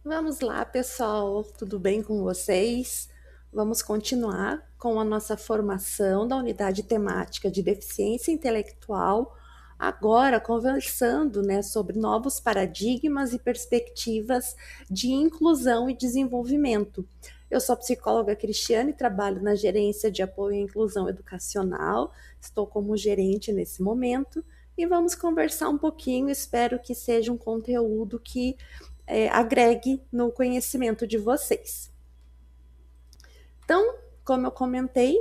Vamos lá, pessoal, tudo bem com vocês? Vamos continuar com a nossa formação da unidade temática de deficiência intelectual, agora conversando, sobre novos paradigmas e perspectivas de inclusão e desenvolvimento. Eu sou a psicóloga Cristiane, trabalho na gerência de apoio à inclusão educacional, estou como gerente nesse momento e vamos conversar um pouquinho. Espero que seja um conteúdo que agregue no conhecimento de vocês. Então, como eu comentei,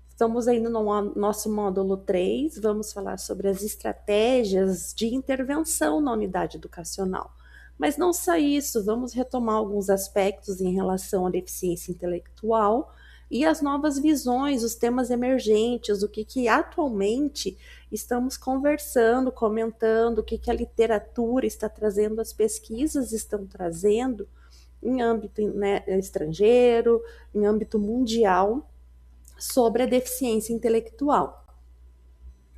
estamos aí no nosso módulo 3, vamos falar sobre as estratégias de intervenção na unidade educacional. Mas não só isso, vamos retomar alguns aspectos em relação à deficiência intelectual e as novas visões, os temas emergentes, o que atualmente estamos conversando, comentando, o que a literatura está trazendo, as pesquisas estão trazendo em âmbito estrangeiro, em âmbito mundial, sobre a deficiência intelectual.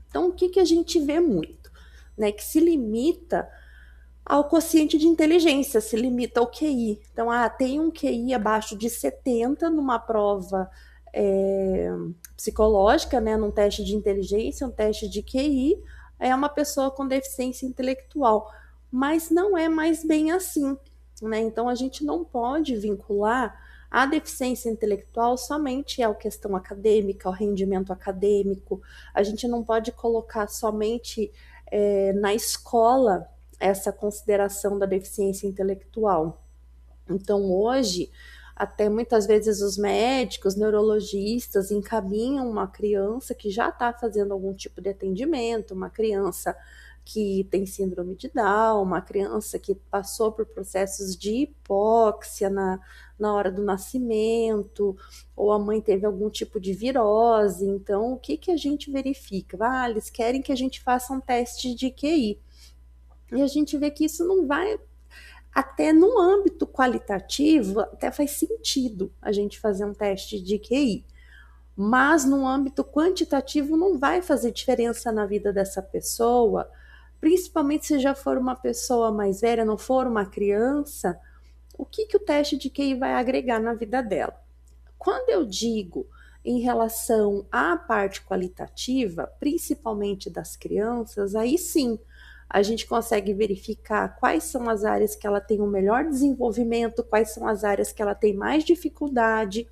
Então, o que a gente vê muito? Que se limita ao quociente de inteligência, se limita ao QI. Então, tem um QI abaixo de 70 numa prova psicológica, num teste de inteligência, um teste de QI, é uma pessoa com deficiência intelectual. Mas não é mais bem assim. Então, a gente não pode vincular a deficiência intelectual somente à questão acadêmica, ao rendimento acadêmico. A gente não pode colocar somente na escola essa consideração da deficiência intelectual. Então, hoje, até muitas vezes os médicos, neurologistas encaminham uma criança que já está fazendo algum tipo de atendimento, uma criança que tem síndrome de Down, uma criança que passou por processos de hipóxia na hora do nascimento, ou a mãe teve algum tipo de virose. Então, o que a gente verifica? Eles querem que a gente faça um teste de QI. E a gente vê que isso não vai, até no âmbito qualitativo, até faz sentido a gente fazer um teste de QI. Mas no âmbito quantitativo não vai fazer diferença na vida dessa pessoa, principalmente se já for uma pessoa mais velha, não for uma criança, o que o teste de QI vai agregar na vida dela? Quando eu digo em relação à parte qualitativa, principalmente das crianças, aí sim a gente consegue verificar quais são as áreas que ela tem o melhor desenvolvimento, quais são as áreas que ela tem mais dificuldade,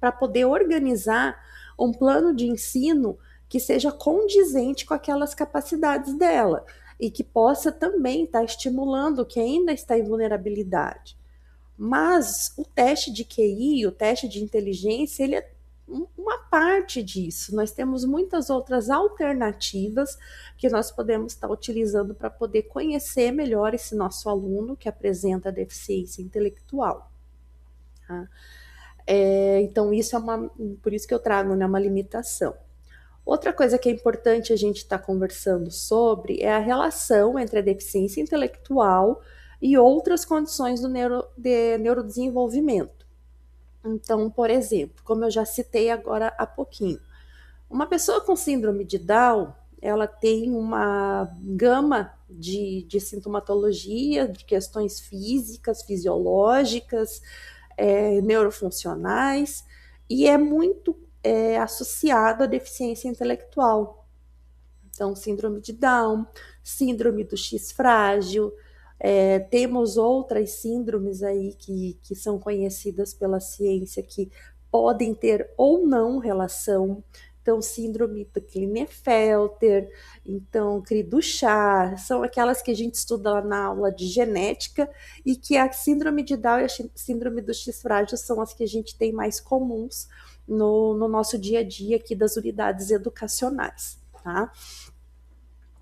para poder organizar um plano de ensino que seja condizente com aquelas capacidades dela e que possa também estar estimulando que ainda está em vulnerabilidade. Mas o teste de QI, o teste de inteligência, ele é uma parte disso. Nós temos muitas outras alternativas que nós podemos estar utilizando para poder conhecer melhor esse nosso aluno que apresenta deficiência intelectual. Tá? Então, isso por isso que eu trago uma limitação. Outra coisa que é importante a gente estar conversando sobre é a relação entre a deficiência intelectual e outras condições do neurodesenvolvimento. Então, por exemplo, como eu já citei agora há pouquinho, uma pessoa com síndrome de Down, ela tem uma gama de sintomatologia, de questões físicas, fisiológicas, neurofuncionais, e é muito associado à deficiência intelectual. Então, síndrome de Down, síndrome do X frágil, temos outras síndromes aí que são conhecidas pela ciência que podem ter ou não relação. Então, síndrome do Klinefelter, então, Cri-du-Chat, são aquelas que a gente estuda lá na aula de genética, e que a síndrome de Down e a síndrome do X frágil são as que a gente tem mais comuns no nosso dia a dia aqui das unidades educacionais, tá?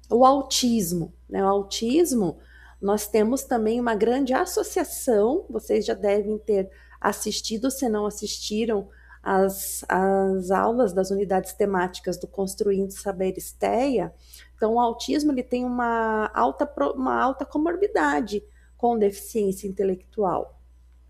O autismo, O autismo, nós temos também uma grande associação, vocês já devem ter assistido, se não assistiram, as aulas das unidades temáticas do Construindo Saberes TEA. Então, o autismo ele tem uma alta comorbidade com deficiência intelectual.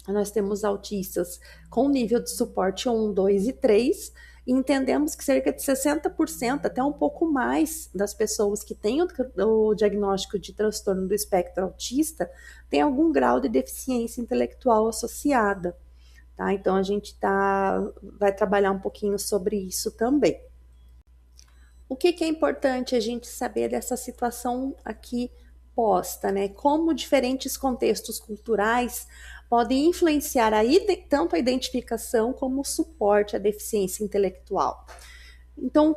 Nós temos autistas com nível de suporte 1, 2 e 3, e entendemos que cerca de 60%, até um pouco mais, das pessoas que têm o diagnóstico de transtorno do espectro autista tem algum grau de deficiência intelectual associada. Tá? Então a gente vai trabalhar um pouquinho sobre isso também. O que é importante a gente saber dessa situação aqui posta, né? Como diferentes contextos culturais podem influenciar tanto a identificação como o suporte à deficiência intelectual. Então,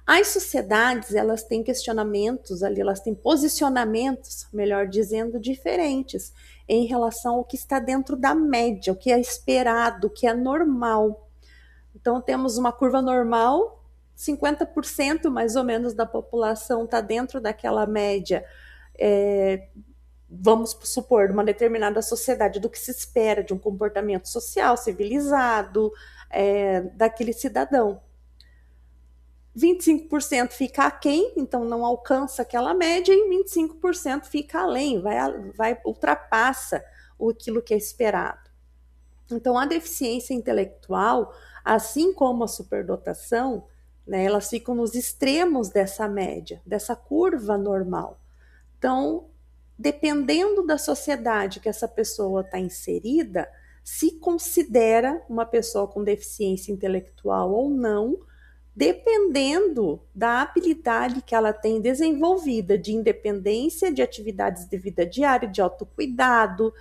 as sociedades, elas têm questionamentos ali, elas têm posicionamentos, melhor dizendo, diferentes em relação ao que está dentro da média, o que é esperado, o que é normal. Então, temos uma curva normal, 50% mais ou menos da população está dentro daquela média, vamos supor, de uma determinada sociedade, do que se espera de um comportamento social, civilizado, daquele cidadão. 25% fica aquém, então não alcança aquela média, e 25% fica além, ultrapassa aquilo que é esperado. Então, a deficiência intelectual, assim como a superdotação, né, elas ficam nos extremos dessa média, dessa curva normal. Então, dependendo da sociedade que essa pessoa está inserida, se considera uma pessoa com deficiência intelectual ou não, dependendo da habilidade que ela tem desenvolvida de independência, de atividades de vida diária, de autocuidado,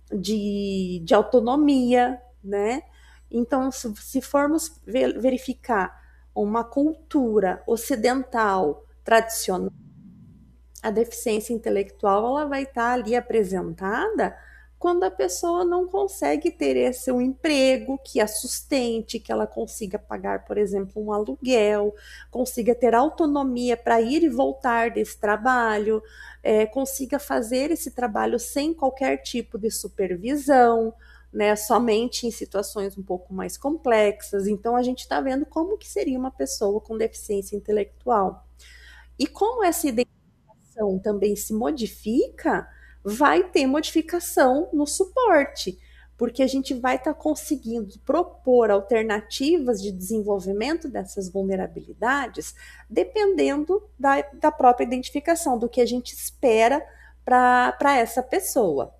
de autonomia, né? Então, se formos verificar uma cultura ocidental tradicional, a deficiência intelectual ela vai estar ali apresentada quando a pessoa não consegue ter um emprego que a sustente, que ela consiga pagar, por exemplo, um aluguel, consiga ter autonomia para ir e voltar desse trabalho, consiga fazer esse trabalho sem qualquer tipo de supervisão, né, somente em situações um pouco mais complexas. Então, a gente está vendo como que seria uma pessoa com deficiência intelectual. E como essa identificação também se modifica, vai ter modificação no suporte, porque a gente vai estar conseguindo propor alternativas de desenvolvimento dessas vulnerabilidades, dependendo da própria identificação, do que a gente espera para essa pessoa.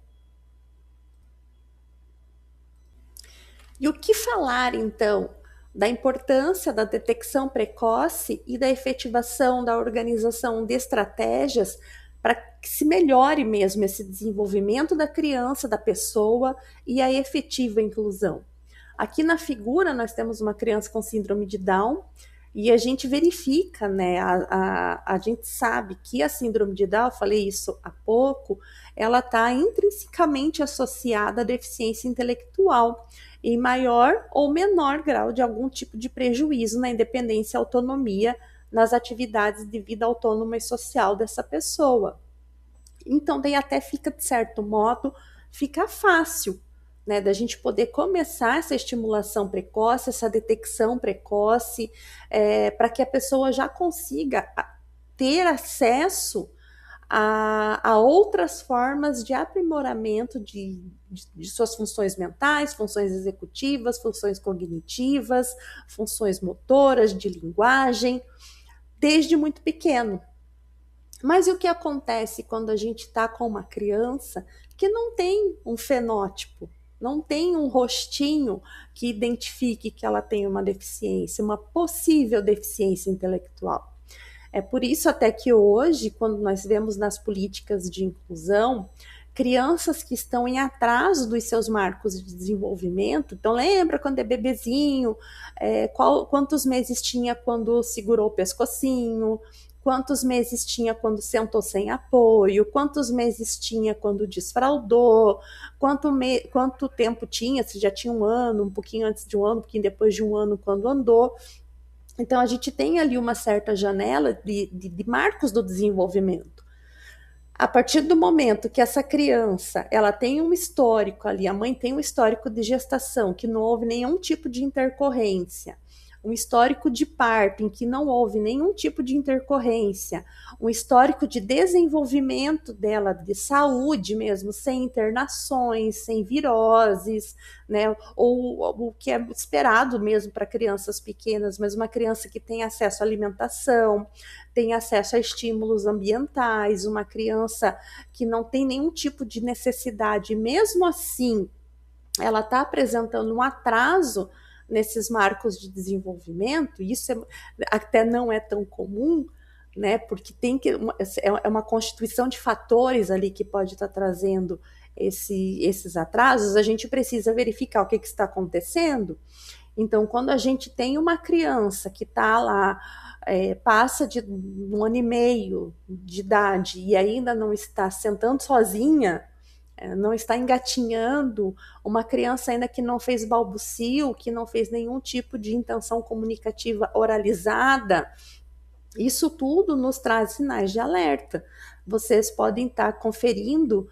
E o que falar, então, da importância da detecção precoce e da efetivação da organização de estratégias para que se melhore mesmo esse desenvolvimento da criança, da pessoa e a efetiva inclusão. Aqui na figura nós temos uma criança com síndrome de Down e a gente verifica, né, a gente sabe que a síndrome de Down, eu falei isso há pouco, ela está intrinsecamente associada à deficiência intelectual, em maior ou menor grau de algum tipo de prejuízo na independência e autonomia nas atividades de vida autônoma e social dessa pessoa. Então, daí até fica, de certo modo, fica fácil, né, da gente poder começar essa estimulação precoce, essa detecção precoce, para que a pessoa já consiga ter acesso a outras formas de aprimoramento de suas funções mentais, funções executivas, funções cognitivas, funções motoras, de linguagem, desde muito pequeno. Mas e o que acontece quando a gente está com uma criança que não tem um fenótipo, não tem um rostinho que identifique que ela tem uma deficiência, uma possível deficiência intelectual? É por isso até que hoje, quando nós vemos nas políticas de inclusão, crianças que estão em atraso dos seus marcos de desenvolvimento, então lembra quando é bebezinho, quantos meses tinha quando segurou o pescocinho, quantos meses tinha quando sentou sem apoio, quantos meses tinha quando desfraldou, quanto tempo tinha, se já tinha um ano, um pouquinho antes de um ano, um pouquinho depois de um ano quando andou. Então, a gente tem ali uma certa janela de marcos do desenvolvimento. A partir do momento que essa criança ela tem um histórico ali, a mãe tem um histórico de gestação, que não houve nenhum tipo de intercorrência, um histórico de parto em que não houve nenhum tipo de intercorrência, um histórico de desenvolvimento dela, de saúde mesmo, sem internações, sem viroses, né? Ou o que é esperado mesmo para crianças pequenas, mas uma criança que tem acesso à alimentação, tem acesso a estímulos ambientais, uma criança que não tem nenhum tipo de necessidade, mesmo assim, ela está apresentando um atraso nesses marcos de desenvolvimento, isso até não é tão comum, né? Porque é uma constituição de fatores ali que pode estar trazendo esses atrasos. A gente precisa verificar o que está acontecendo. Então, quando a gente tem uma criança que está lá, passa de 1 ano e meio de idade e ainda não está sentando sozinha, não está engatinhando, uma criança ainda que não fez balbucio, que não fez nenhum tipo de intenção comunicativa oralizada, isso tudo nos traz sinais de alerta. Vocês podem estar conferindo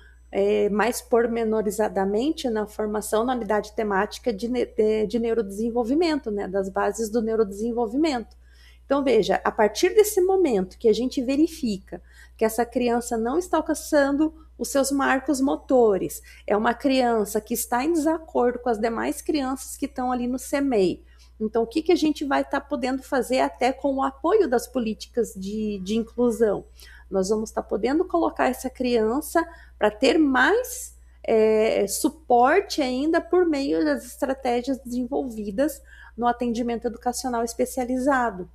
mais pormenorizadamente na formação na unidade temática de neurodesenvolvimento, né, das bases do neurodesenvolvimento. Então, veja, a partir desse momento que a gente verifica que essa criança não está alcançando os seus marcos motores, é uma criança que está em desacordo com as demais crianças que estão ali no CMEI. Então, o que a gente vai estar podendo fazer até com o apoio das políticas de inclusão? Nós vamos estar podendo colocar essa criança para ter mais suporte ainda por meio das estratégias desenvolvidas no atendimento educacional especializado.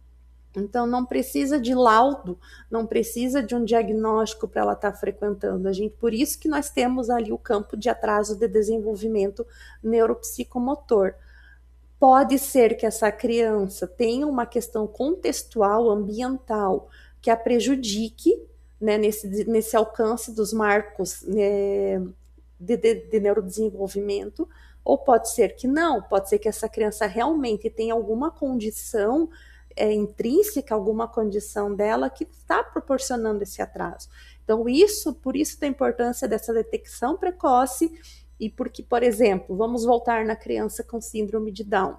Então, não precisa de laudo, não precisa de um diagnóstico para ela estar frequentando. Por isso que nós temos ali o campo de atraso de desenvolvimento neuropsicomotor. Pode ser que essa criança tenha uma questão contextual, ambiental, que a prejudique, né, nesse alcance dos marcos, né, de neurodesenvolvimento, ou pode ser que não, pode ser que essa criança realmente tenha alguma condição intrínseca, alguma condição dela que está proporcionando esse atraso. Então, por isso da importância dessa detecção precoce, e porque, por exemplo, vamos voltar na criança com síndrome de Down.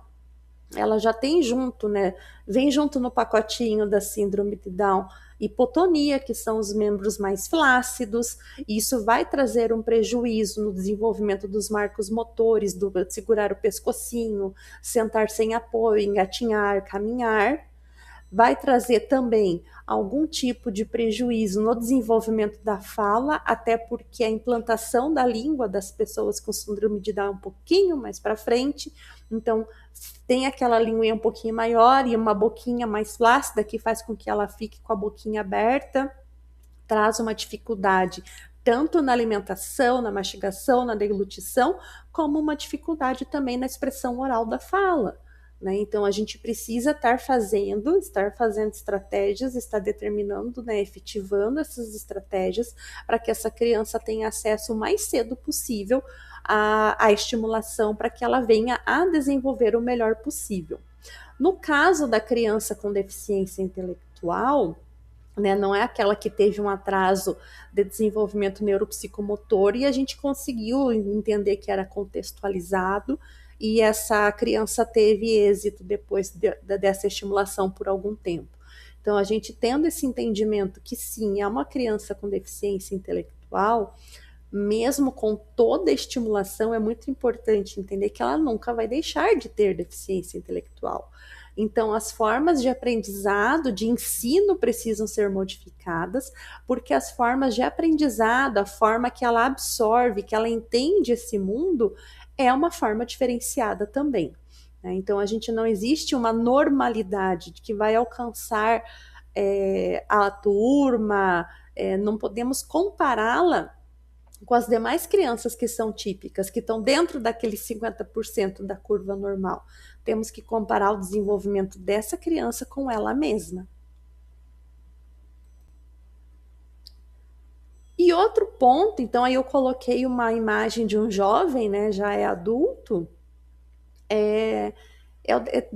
Ela já tem junto, né? Vem junto no pacotinho da síndrome de Down, hipotonia, que são os membros mais flácidos, e isso vai trazer um prejuízo no desenvolvimento dos marcos motores, do segurar o pescocinho, sentar sem apoio, engatinhar, caminhar. Vai trazer também algum tipo de prejuízo no desenvolvimento da fala, até porque a implantação da língua das pessoas com síndrome de Down é um pouquinho mais para frente, então tem aquela linguinha um pouquinho maior e uma boquinha mais flácida que faz com que ela fique com a boquinha aberta, traz uma dificuldade tanto na alimentação, na mastigação, na deglutição, como uma dificuldade também na expressão oral da fala. Né? Então, a gente precisa estar fazendo estratégias, estar determinando, né, efetivando essas estratégias para que essa criança tenha acesso o mais cedo possível à estimulação para que ela venha a desenvolver o melhor possível. No caso da criança com deficiência intelectual, né, não é aquela que teve um atraso de desenvolvimento neuropsicomotor e a gente conseguiu entender que era contextualizado, e essa criança teve êxito depois dessa estimulação por algum tempo. Então, a gente tendo esse entendimento que sim, é uma criança com deficiência intelectual, mesmo com toda a estimulação, é muito importante entender que ela nunca vai deixar de ter deficiência intelectual. Então, as formas de aprendizado, de ensino precisam ser modificadas, porque as formas de aprendizado, a forma que ela absorve, que ela entende esse mundo, é uma forma diferenciada também. Né? Então, a gente não existe uma normalidade de que vai alcançar a turma, não podemos compará-la com as demais crianças que são típicas, que estão dentro daqueles 50% da curva normal. Temos que comparar o desenvolvimento dessa criança com ela mesma. E outro ponto, então aí eu coloquei uma imagem de um jovem, né, já é adulto,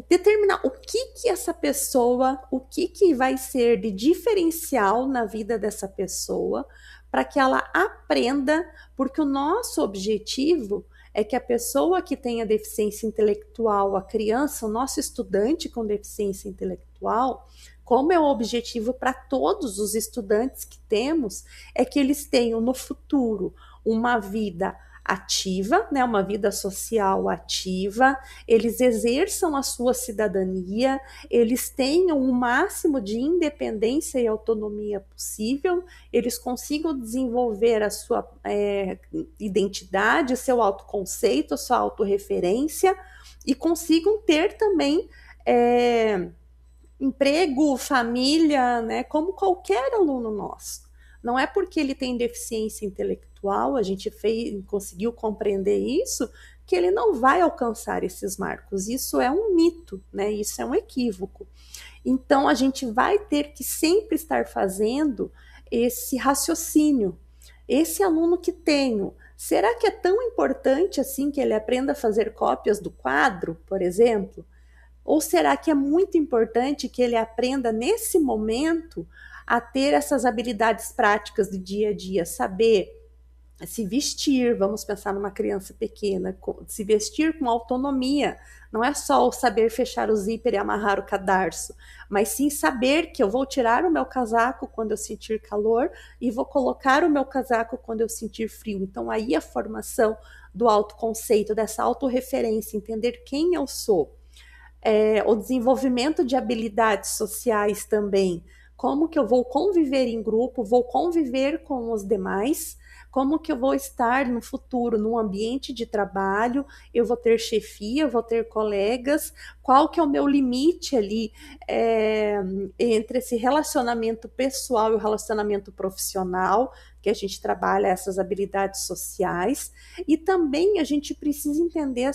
determinar o que essa pessoa, o que vai ser de diferencial na vida dessa pessoa, para que ela aprenda, porque o nosso objetivo é que a pessoa que tenha deficiência intelectual, a criança, o nosso estudante com deficiência intelectual, como é o objetivo para todos os estudantes que temos, é que eles tenham no futuro uma vida ativa, né, uma vida social ativa, eles exerçam a sua cidadania, eles tenham o máximo de independência e autonomia possível, eles consigam desenvolver a sua identidade, seu autoconceito, a sua autorreferência e consigam ter também emprego, família, né, como qualquer aluno nosso. Não é porque ele tem deficiência intelectual, a gente conseguiu compreender isso, que ele não vai alcançar esses marcos. Isso é um mito, né? Isso é um equívoco. Então, a gente vai ter que sempre estar fazendo esse raciocínio. Esse aluno que tenho, será que é tão importante assim que ele aprenda a fazer cópias do quadro, por exemplo? Ou será que é muito importante que ele aprenda nesse momento a ter essas habilidades práticas do dia a dia, saber se vestir, vamos pensar numa criança pequena, se vestir com autonomia, não é só o saber fechar o zíper e amarrar o cadarço, mas sim saber que eu vou tirar o meu casaco quando eu sentir calor e vou colocar o meu casaco quando eu sentir frio. Então aí a formação do autoconceito, dessa autorreferência, entender quem eu sou. O desenvolvimento de habilidades sociais também, como que eu vou conviver em grupo, vou conviver com os demais, como que eu vou estar no futuro num ambiente de trabalho, eu vou ter chefia, eu vou ter colegas, qual que é o meu limite ali entre esse relacionamento pessoal e o relacionamento profissional, que a gente trabalha essas habilidades sociais, e também a gente precisa entender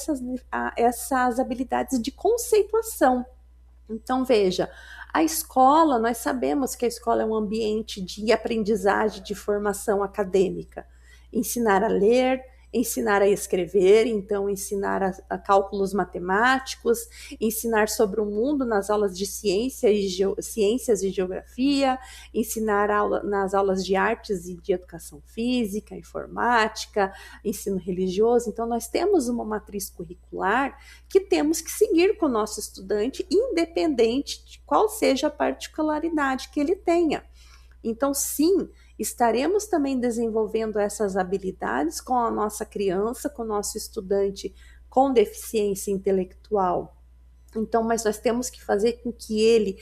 essas habilidades de conceituação. Então, veja, a escola, nós sabemos que a escola é um ambiente de aprendizagem, de formação acadêmica. Ensinar a ler, ensinar a escrever, então ensinar a cálculos matemáticos, ensinar sobre o mundo nas aulas de ciências e geografia, ensinar nas aulas de artes e de educação física, informática, ensino religioso. Então, nós temos uma matriz curricular que temos que seguir com o nosso estudante, independente de qual seja a particularidade que ele tenha. Então, sim, estaremos também desenvolvendo essas habilidades com a nossa criança, com o nosso estudante com deficiência intelectual. Então, mas nós temos que fazer com que ele,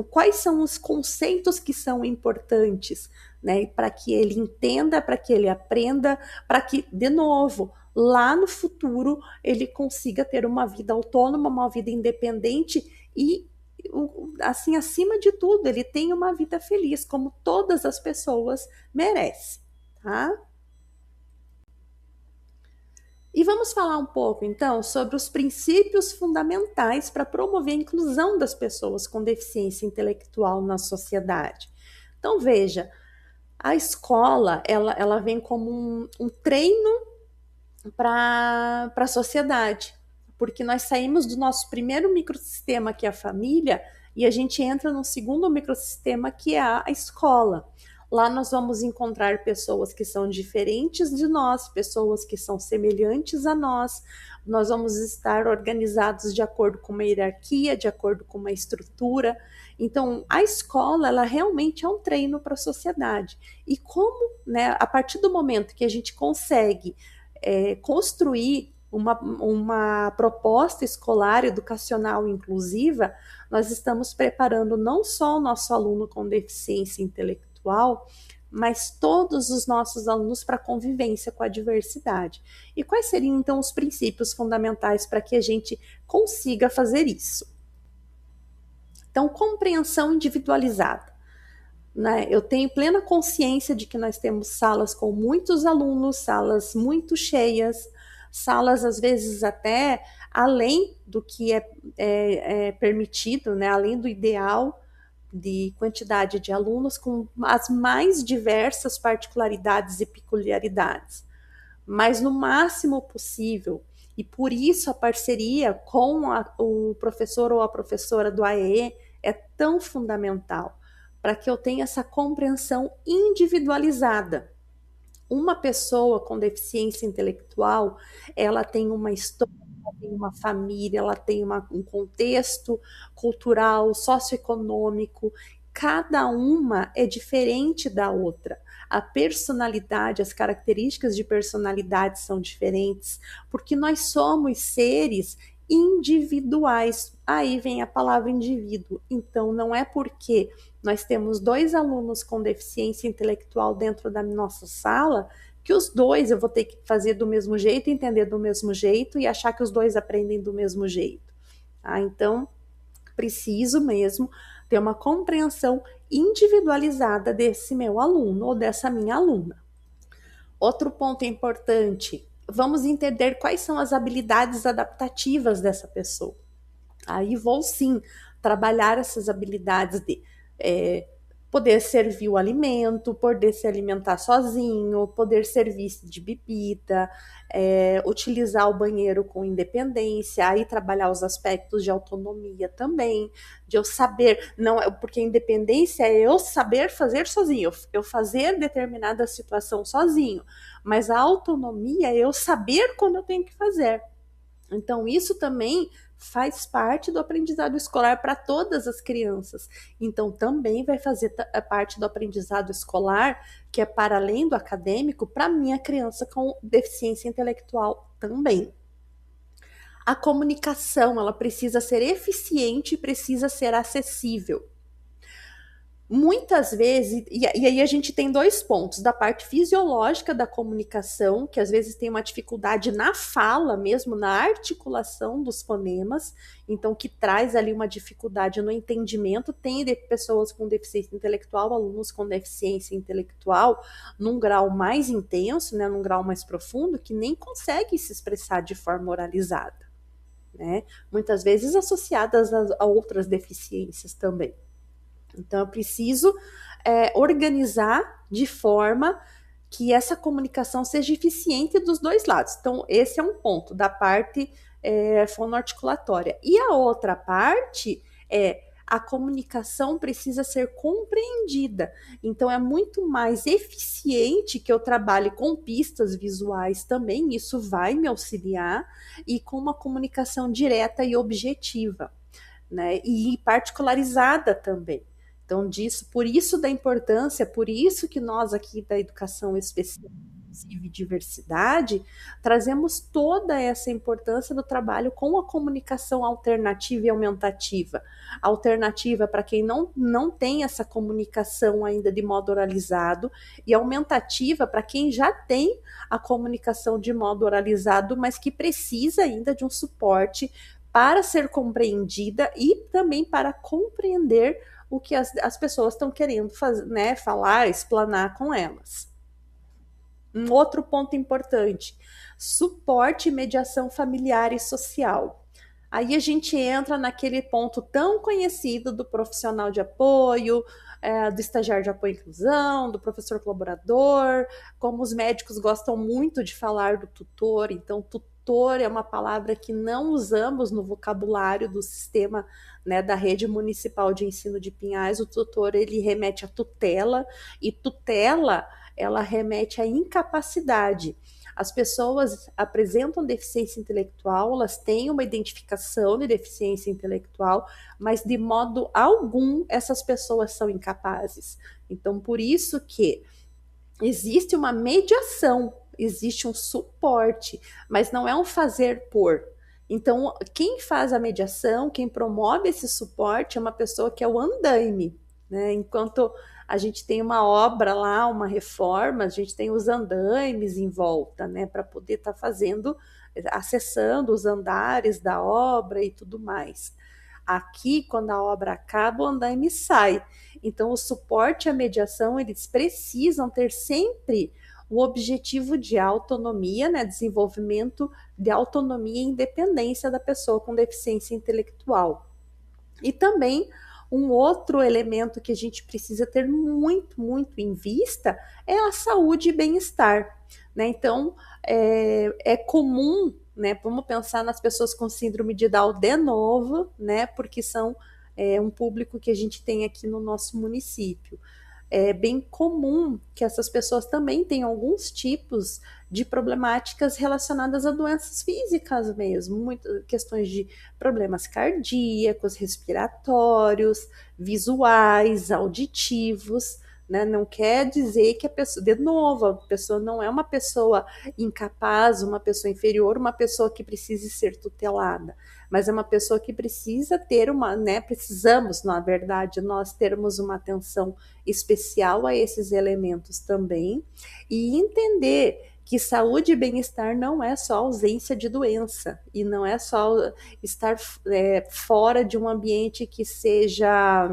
quais são os conceitos que são importantes, né? Para que ele entenda, para que ele aprenda, para que, de novo, lá no futuro ele consiga ter uma vida autônoma, uma vida independente e, assim, acima de tudo, ele tem uma vida feliz, como todas as pessoas merecem, tá? E vamos falar um pouco, então, sobre os princípios fundamentais para promover a inclusão das pessoas com deficiência intelectual na sociedade. Então, veja, a escola, ela vem como um treino para a sociedade, porque nós saímos do nosso primeiro microsistema, que é a família, e a gente entra no segundo microsistema, que é a escola. Lá nós vamos encontrar pessoas que são diferentes de nós, pessoas que são semelhantes a nós. Nós vamos estar organizados de acordo com uma hierarquia, de acordo com uma estrutura. Então, a escola, ela realmente é um treino para a sociedade. E como, né, a partir do momento que a gente consegue construir uma proposta escolar educacional inclusiva, nós estamos preparando não só o nosso aluno com deficiência intelectual, mas todos os nossos alunos para a convivência com a diversidade. E quais seriam, então, os princípios fundamentais para que a gente consiga fazer isso? Então, compreensão individualizada. Né? Eu tenho plena consciência de que nós temos salas com muitos alunos, salas muito cheias, salas às vezes até além do que é permitido, né? Além do ideal de quantidade de alunos, com as mais diversas particularidades e peculiaridades. Mas no máximo possível, e por isso a parceria com o professor ou a professora do AEE é tão fundamental, para que eu tenha essa compreensão individualizada. Uma pessoa com deficiência intelectual, ela tem uma história, ela tem uma família, ela tem um contexto cultural, socioeconômico, cada uma é diferente da outra. A personalidade, as características de personalidade são diferentes, porque nós somos seres individuais. Aí vem a palavra indivíduo. Então, não é porque nós temos 2 alunos com deficiência intelectual dentro da nossa sala que os 2 eu vou ter que fazer do mesmo jeito, entender do mesmo jeito e achar que os 2 aprendem do mesmo jeito. Então, preciso mesmo ter uma compreensão individualizada desse meu aluno ou dessa minha aluna. Outro ponto importante, vamos entender quais são as habilidades adaptativas dessa pessoa. Aí vou sim trabalhar essas habilidades de poder servir o alimento, poder se alimentar sozinho, poder servir de bebida, utilizar o banheiro com independência, aí trabalhar os aspectos de autonomia também, de eu saber, não, porque independência é eu saber fazer sozinho, eu fazer determinada situação sozinho, mas a autonomia é eu saber quando eu tenho que fazer. Então, isso também faz parte do aprendizado escolar para todas as crianças. Então, também vai fazer parte do aprendizado escolar, que é para além do acadêmico, para a minha criança com deficiência intelectual também. A comunicação, ela precisa ser eficiente e precisa ser acessível. Muitas vezes, e aí a gente tem 2 pontos, da parte fisiológica da comunicação, que às vezes tem uma dificuldade na fala mesmo, na articulação dos fonemas, então que traz ali uma dificuldade no entendimento, tem pessoas com deficiência intelectual, alunos com deficiência intelectual, num grau mais intenso, né, num grau mais profundo, que nem conseguem se expressar de forma oralizada, né, muitas vezes associadas a outras deficiências também. Então, eu preciso organizar de forma que essa comunicação seja eficiente dos 2 lados. Então, esse é um ponto da parte fonoarticulatória. E a outra parte é a comunicação precisa ser compreendida. Então, é muito mais eficiente que eu trabalhe com pistas visuais também, isso vai me auxiliar, e com uma comunicação direta e objetiva, né? E particularizada também. Então, por isso da importância, por isso que nós aqui da educação especial e diversidade, trazemos toda essa importância do trabalho com a comunicação alternativa e aumentativa. Alternativa para quem não tem essa comunicação ainda de modo oralizado, e aumentativa para quem já tem a comunicação de modo oralizado, mas que precisa ainda de um suporte para ser compreendida e também para compreender o que as pessoas estão querendo fazer, né, falar, explanar com elas. Um outro ponto importante: suporte e mediação familiar e social. Aí a gente entra naquele ponto tão conhecido do profissional de apoio, do estagiário de apoio e inclusão, do professor colaborador, como os médicos gostam muito de falar do tutor, então tutor é uma palavra que não usamos no vocabulário do sistema, né, da rede municipal de ensino de Pinhais. O tutor, ele remete à tutela, e tutela, ela remete à incapacidade. As pessoas apresentam deficiência intelectual, elas têm uma identificação de deficiência intelectual, mas de modo algum essas pessoas são incapazes. Então, por isso que existe uma mediação, existe um suporte, mas não é um fazer por. Então, quem faz a mediação, quem promove esse suporte é uma pessoa que é o andaime, né? Enquanto a gente tem uma obra lá, uma reforma, a gente tem os andaimes em volta, né? Para poder estar fazendo, acessando os andares da obra e tudo mais. Aqui, quando a obra acaba, o andaime sai. Então, o suporte e a mediação, eles precisam ter sempre o objetivo de autonomia, né, desenvolvimento de autonomia e independência da pessoa com deficiência intelectual. E também um outro elemento que a gente precisa ter muito, muito em vista é a saúde e bem-estar, né? Então, é comum, né? Vamos pensar nas pessoas com síndrome de Down de novo, né? Porque são um público que a gente tem aqui no nosso município. é bem comum que essas pessoas também tenham alguns tipos de problemáticas relacionadas a doenças físicas mesmo, muitas questões de problemas cardíacos, respiratórios, visuais, auditivos, né? Não quer dizer que a pessoa, de novo, a pessoa não é uma pessoa incapaz, uma pessoa inferior, uma pessoa que precise ser tutelada, mas é uma pessoa que precisa ter uma, né? Precisamos, na verdade, nós termos uma atenção especial a esses elementos também e entender que saúde e bem-estar não é só ausência de doença e não é só estar fora de um ambiente que seja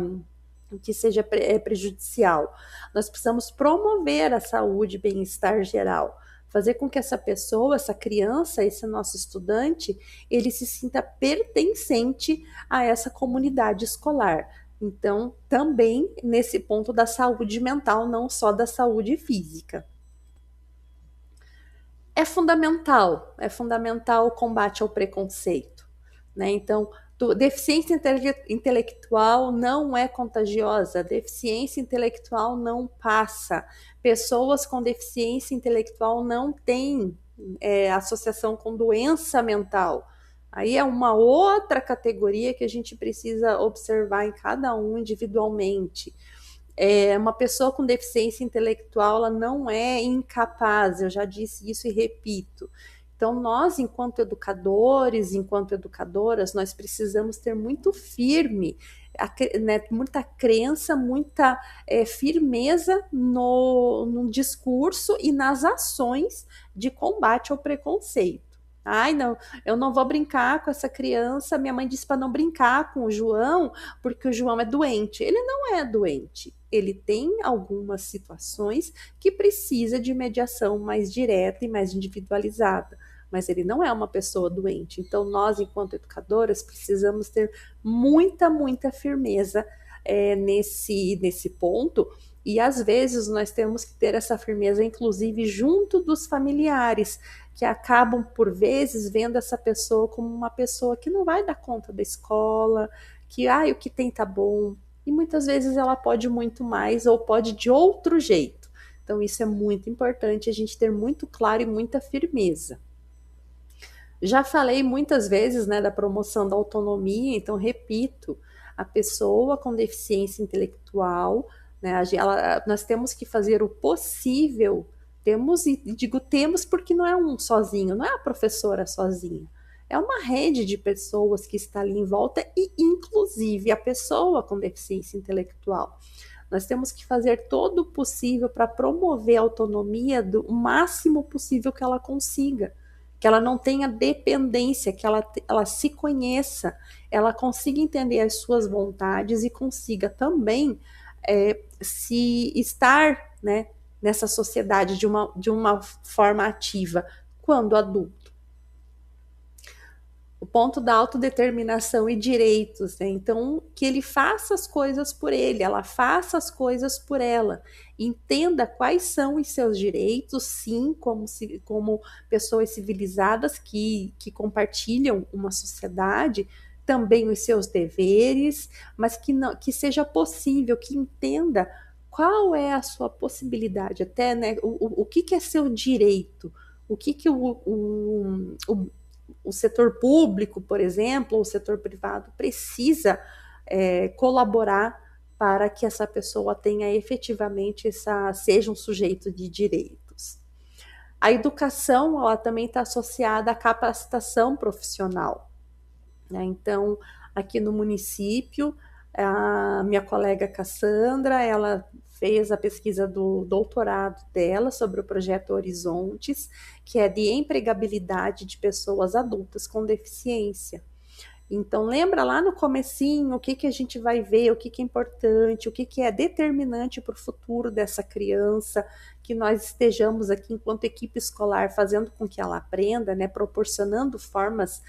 prejudicial. Nós precisamos promover a saúde e bem-estar geral, fazer com que essa pessoa, essa criança, esse nosso estudante, ele se sinta pertencente a essa comunidade escolar. Então, também nesse ponto da saúde mental, não só da saúde física. É fundamental o combate ao preconceito, né? Então, deficiência intelectual não é contagiosa, deficiência intelectual não passa. Pessoas com deficiência intelectual não têm associação com doença mental. Aí é uma outra categoria que a gente precisa observar em cada um individualmente. Uma pessoa com deficiência intelectual, ela não é incapaz, eu já disse isso e repito. Então, nós, enquanto educadores, enquanto educadoras, nós precisamos ter muito firme, muita crença, muita firmeza no discurso e nas ações de combate ao preconceito. Ai, não, eu não vou brincar com essa criança. Minha mãe disse para não brincar com o João, porque o João é doente. Ele não é doente. Ele tem algumas situações que precisa de mediação mais direta e mais individualizada, mas ele não é uma pessoa doente. Então, nós, enquanto educadoras, precisamos ter muita firmeza nesse ponto. E às vezes nós temos que ter essa firmeza, inclusive, junto dos familiares, que acabam, por vezes, vendo essa pessoa como uma pessoa que não vai dar conta da escola, que o que tem tá bom. E muitas vezes ela pode muito mais ou pode de outro jeito. Então, isso é muito importante, a gente ter muito claro e muita firmeza. Já falei muitas vezes, né, da promoção da autonomia, então repito, a pessoa com deficiência intelectual, né, nós temos que fazer o possível, e digo temos porque não é um sozinho, não é a professora sozinha, é uma rede de pessoas que está ali em volta e inclusive a pessoa com deficiência intelectual. Nós temos que fazer todo o possível para promover a autonomia do máximo possível que ela consiga, que ela não tenha dependência, que ela se conheça, ela consiga entender as suas vontades e consiga também se estar, né, nessa sociedade de uma forma ativa quando adulto. O ponto da autodeterminação e direitos, né? Então, que ele faça as coisas por ele, ela faça as coisas por ela, entenda quais são os seus direitos, sim, como pessoas civilizadas que compartilham uma sociedade, também os seus deveres, mas que seja possível, que entenda qual é a sua possibilidade, até, né, o que é seu direito, o que o setor público, por exemplo, ou o setor privado precisa colaborar para que essa pessoa tenha efetivamente seja um sujeito de direitos. A educação, ela também está associada à capacitação profissional, né? Então, aqui no município, a minha colega Cassandra, ela fez a pesquisa do doutorado dela sobre o projeto Horizontes, que é de empregabilidade de pessoas adultas com deficiência. Então, lembra lá no comecinho o que a gente vai ver, o que é importante, o que é determinante para o futuro dessa criança, que nós estejamos aqui enquanto equipe escolar fazendo com que ela aprenda, né, proporcionando formas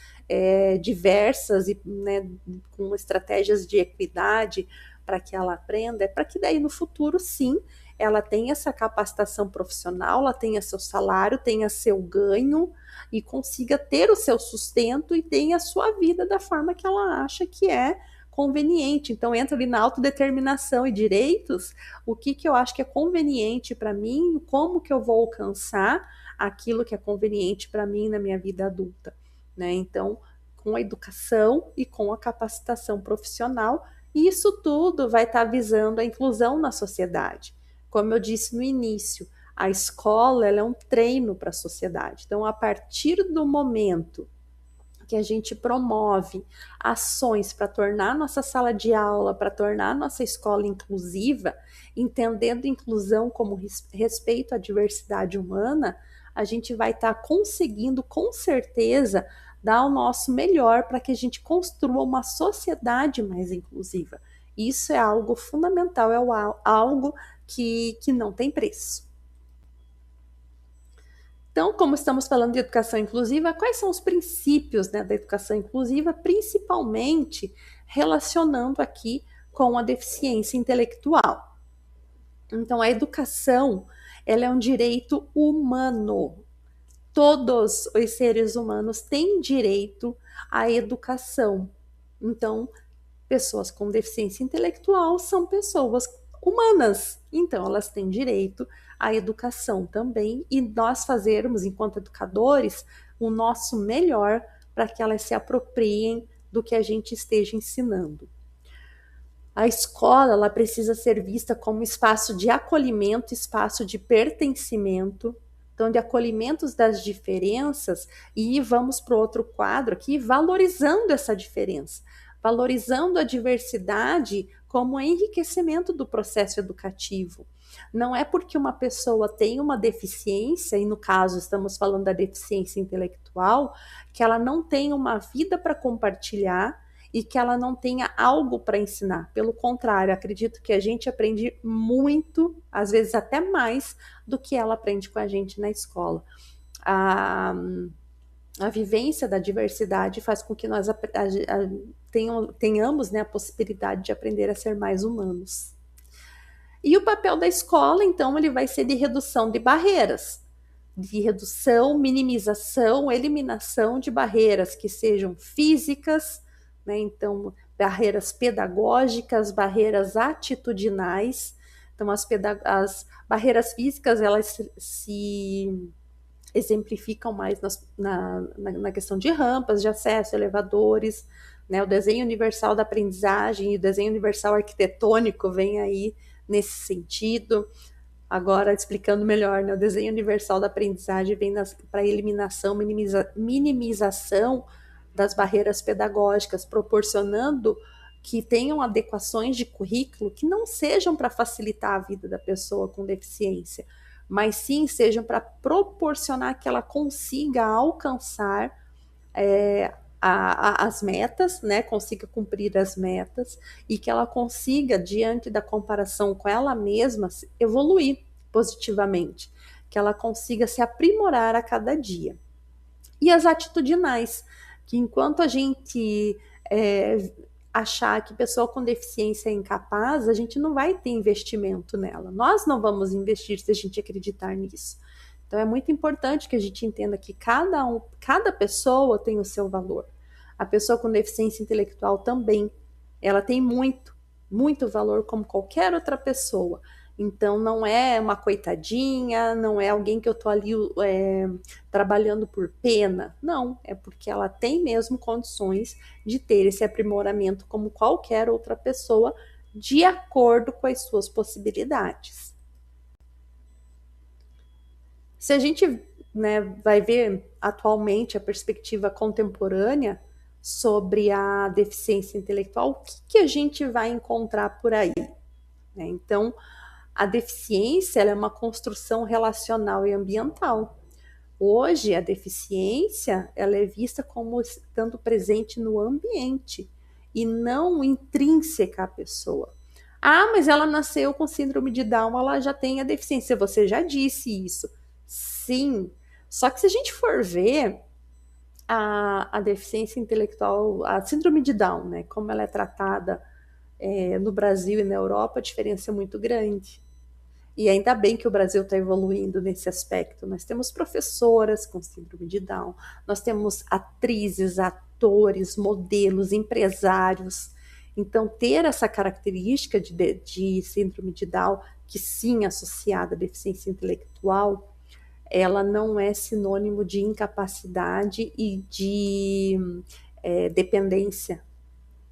diversas e, né, com estratégias de equidade para que ela aprenda, para que daí no futuro, sim, ela tenha essa capacitação profissional, ela tenha seu salário, tenha seu ganho e consiga ter o seu sustento e tenha a sua vida da forma que ela acha que é conveniente. Então, entra ali na autodeterminação e direitos, o que eu acho que é conveniente para mim, como que eu vou alcançar aquilo que é conveniente para mim na minha vida adulta, né? Então, com a educação e com a capacitação profissional, isso tudo vai estar visando a inclusão na sociedade. Como eu disse no início, a escola ela é um treino para a sociedade. Então, a partir do momento que a gente promove ações para tornar nossa sala de aula, para tornar nossa escola inclusiva, entendendo inclusão como respeito à diversidade humana, a gente vai estar conseguindo, com certeza, dar o nosso melhor para que a gente construa uma sociedade mais inclusiva. Isso é algo fundamental, é algo que não tem preço. Então, como estamos falando de educação inclusiva, quais são os princípios, né, da educação inclusiva, principalmente relacionando aqui com a deficiência intelectual? Então, a educação, ela é um direito humano. Todos os seres humanos têm direito à educação. Então, pessoas com deficiência intelectual são pessoas humanas, então elas têm direito à educação também, e nós fazermos, enquanto educadores, o nosso melhor para que elas se apropriem do que a gente esteja ensinando. A escola ela precisa ser vista como espaço de acolhimento, espaço de pertencimento, então de acolhimentos das diferenças, e vamos para o outro quadro aqui, valorizando essa diferença, valorizando a diversidade como enriquecimento do processo educativo. Não é porque uma pessoa tem uma deficiência, e no caso estamos falando da deficiência intelectual, que ela não tem uma vida para compartilhar e que ela não tenha algo para ensinar. Pelo contrário, acredito que a gente aprende muito, às vezes até mais, do que ela aprende com a gente na escola. A vivência da diversidade faz com que nós tenhamos, né, a possibilidade de aprender a ser mais humanos. E o papel da escola, então, ele vai ser de redução de barreiras, de redução, minimização, eliminação de barreiras que sejam físicas, né? Então, barreiras pedagógicas, barreiras atitudinais. Então, as barreiras físicas, elas se exemplificam mais na questão de rampas de acesso, elevadores, né? O desenho universal da aprendizagem e o desenho universal arquitetônico vem aí nesse sentido. Agora, explicando melhor, né? O desenho universal da aprendizagem vem para eliminação, minimização das barreiras pedagógicas, proporcionando que tenham adequações de currículo que não sejam para facilitar a vida da pessoa com deficiência, mas sim sejam para proporcionar que ela consiga alcançar as metas, né, consiga cumprir as metas e que ela consiga, diante da comparação com ela mesma, evoluir positivamente, que ela consiga se aprimorar a cada dia. E as atitudinais, que enquanto a gente achar que pessoa com deficiência é incapaz, a gente não vai ter investimento nela. Nós não vamos investir se a gente acreditar nisso. Então é muito importante que a gente entenda que cada pessoa tem o seu valor. A pessoa com deficiência intelectual também, ela tem muito, muito valor como qualquer outra pessoa. Então não é uma coitadinha, não é alguém que eu tô ali trabalhando por pena. Não, é porque ela tem mesmo condições de ter esse aprimoramento como qualquer outra pessoa, de acordo com as suas possibilidades. Se a gente, né, vai ver atualmente a perspectiva contemporânea sobre a deficiência intelectual, o que a gente vai encontrar por aí? Né? Então, a deficiência ela é uma construção relacional e ambiental. Hoje, a deficiência ela é vista como estando presente no ambiente e não intrínseca à pessoa. Ah, mas ela nasceu com síndrome de Down, ela já tem a deficiência. Você já disse isso. Sim, só que se a gente for ver a deficiência intelectual, a síndrome de Down, né, como ela é tratada no Brasil e na Europa, a diferença é muito grande. E ainda bem que o Brasil está evoluindo nesse aspecto. Nós temos professoras com síndrome de Down, nós temos atrizes, atores, modelos, empresários. Então, ter essa característica de síndrome de Down, que sim é associada à deficiência intelectual, ela não é sinônimo de incapacidade e de dependência,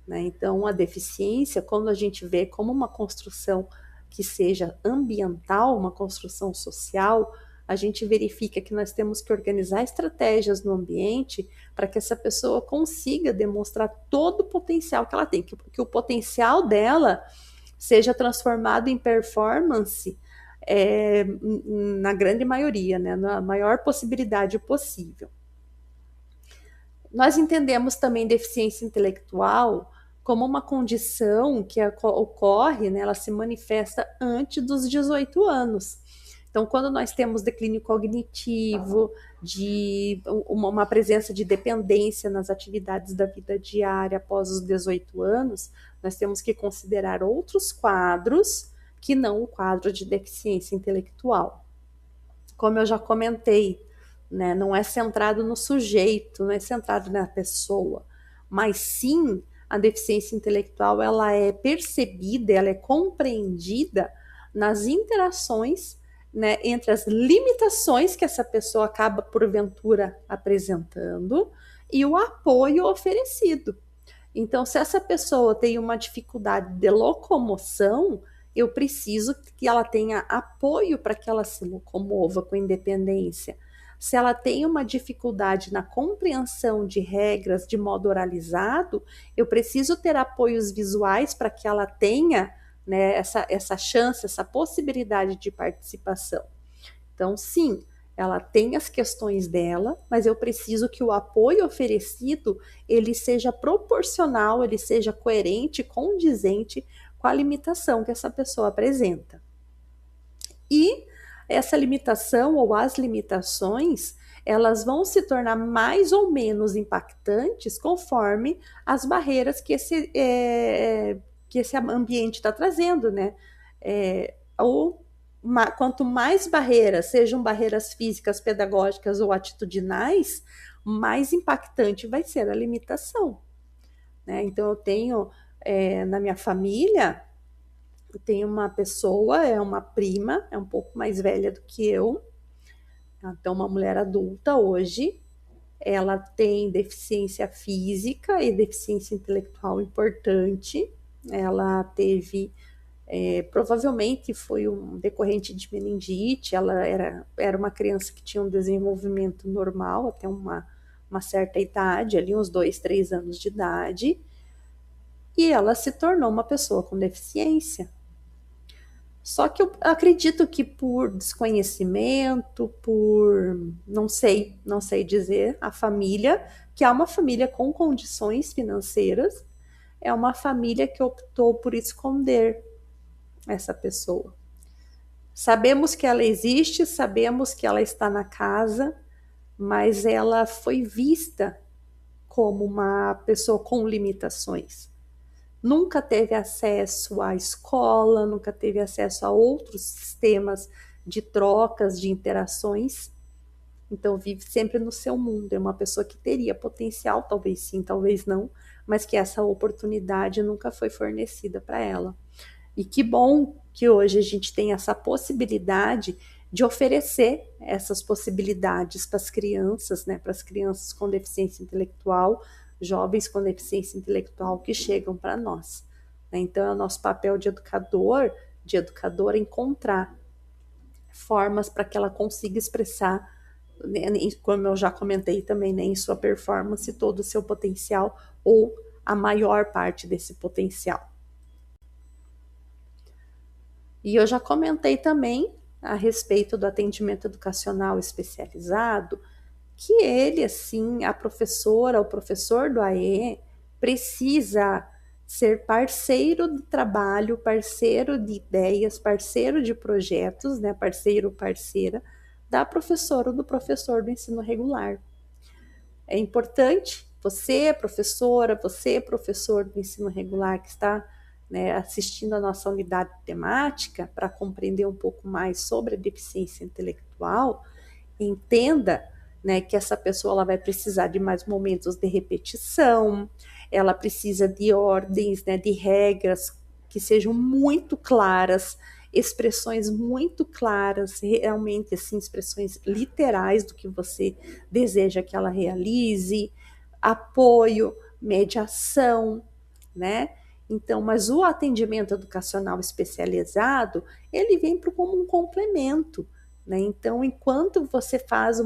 né? Então, a deficiência, quando a gente vê como uma construção que seja ambiental, uma construção social, a gente verifica que nós temos que organizar estratégias no ambiente para que essa pessoa consiga demonstrar todo o potencial que ela tem, que o potencial dela seja transformado em performance na grande maioria, né, na maior possibilidade possível. Nós entendemos também deficiência intelectual como uma condição que ocorre, né, ela se manifesta antes dos 18 anos. Então, quando nós temos declínio cognitivo, de uma presença de dependência nas atividades da vida diária após os 18 anos, nós temos que considerar outros quadros que não o quadro de deficiência intelectual. Como eu já comentei, né, não é centrado no sujeito, não é centrado na pessoa, mas sim a deficiência intelectual ela é percebida, ela é compreendida nas interações, né, entre as limitações que essa pessoa acaba porventura apresentando e o apoio oferecido. Então, se essa pessoa tem uma dificuldade de locomoção, eu preciso que ela tenha apoio para que ela se locomova com independência. Se ela tem uma dificuldade na compreensão de regras de modo oralizado, eu preciso ter apoios visuais para que ela tenha, né, essa chance, essa possibilidade de participação. Então, sim, ela tem as questões dela, mas eu preciso que o apoio oferecido ele seja proporcional, ele seja coerente, condizente com a limitação que essa pessoa apresenta. E essa limitação ou as limitações, elas vão se tornar mais ou menos impactantes conforme as barreiras que esse ambiente está trazendo, né? Quanto mais barreiras, sejam barreiras físicas, pedagógicas ou atitudinais, mais impactante vai ser a limitação, né? Então, eu tenho na minha família, eu tenho uma pessoa, é uma prima, é um pouco mais velha do que eu, então uma mulher adulta hoje, ela tem deficiência física e deficiência intelectual importante, ela teve provavelmente foi um decorrente de meningite, ela era uma criança que tinha um desenvolvimento normal até uma certa idade, ali uns 2, 3 anos de idade, e ela se tornou uma pessoa com deficiência. Só que eu acredito que por desconhecimento, por não sei dizer, a família, que é uma família com condições financeiras, é uma família que optou por esconder essa pessoa. Sabemos que ela existe, sabemos que ela está na casa, mas ela foi vista como uma pessoa com limitações. Nunca teve acesso à escola, nunca teve acesso a outros sistemas de trocas, de interações. Então vive sempre no seu mundo. É uma pessoa que teria potencial, talvez sim, talvez não, mas que essa oportunidade nunca foi fornecida para ela. E que bom que hoje a gente tem essa possibilidade de oferecer essas possibilidades para as crianças, né, para as crianças com deficiência intelectual, jovens com deficiência intelectual que chegam para nós. Então, é o nosso papel de educador, encontrar formas para que ela consiga expressar, né, como eu já comentei também, né, em sua performance, todo o seu potencial ou a maior parte desse potencial. E eu já comentei também a respeito do atendimento educacional especializado, que ele, assim, a professora, o professor do AE, precisa ser parceiro de trabalho, parceiro de ideias, parceiro de projetos, né, parceiro, parceira, da professora ou do professor do ensino regular. É importante, você, professora, você, professor do ensino regular que está, né, assistindo a nossa unidade temática para compreender um pouco mais sobre a deficiência intelectual, entenda, né, que essa pessoa ela vai precisar de mais momentos de repetição, ela precisa de ordens, né, de regras que sejam muito claras, expressões muito claras, realmente assim, expressões literais do que você deseja que ela realize, apoio, mediação, né? Então, mas o atendimento educacional especializado, ele vem como um complemento, né? Então, enquanto você faz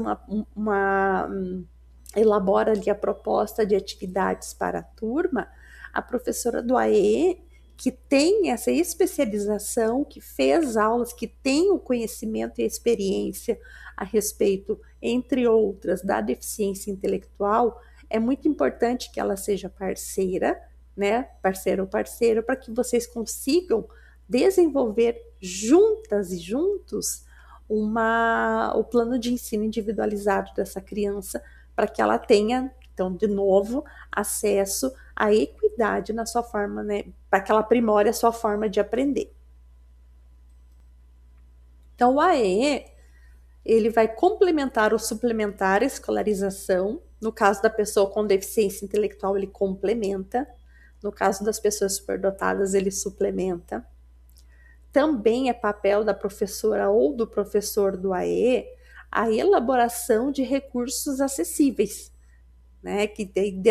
elabora ali a proposta de atividades para a turma, a professora do AE, que tem essa especialização, que fez aulas, que tem o conhecimento e a experiência a respeito, entre outras, da deficiência intelectual, é muito importante que ela seja parceira, né, parceiro ou parceiro, para que vocês consigam desenvolver juntas e juntos o plano de ensino individualizado dessa criança, para que ela tenha, então, de novo, acesso à equidade na sua forma, né, para que ela aprimore a sua forma de aprender. Então, o AE, ele vai complementar ou suplementar a escolarização. No caso da pessoa com deficiência intelectual, ele complementa. No caso das pessoas superdotadas, ele suplementa. Também é papel da professora ou do professor do AE a elaboração de recursos acessíveis, né, de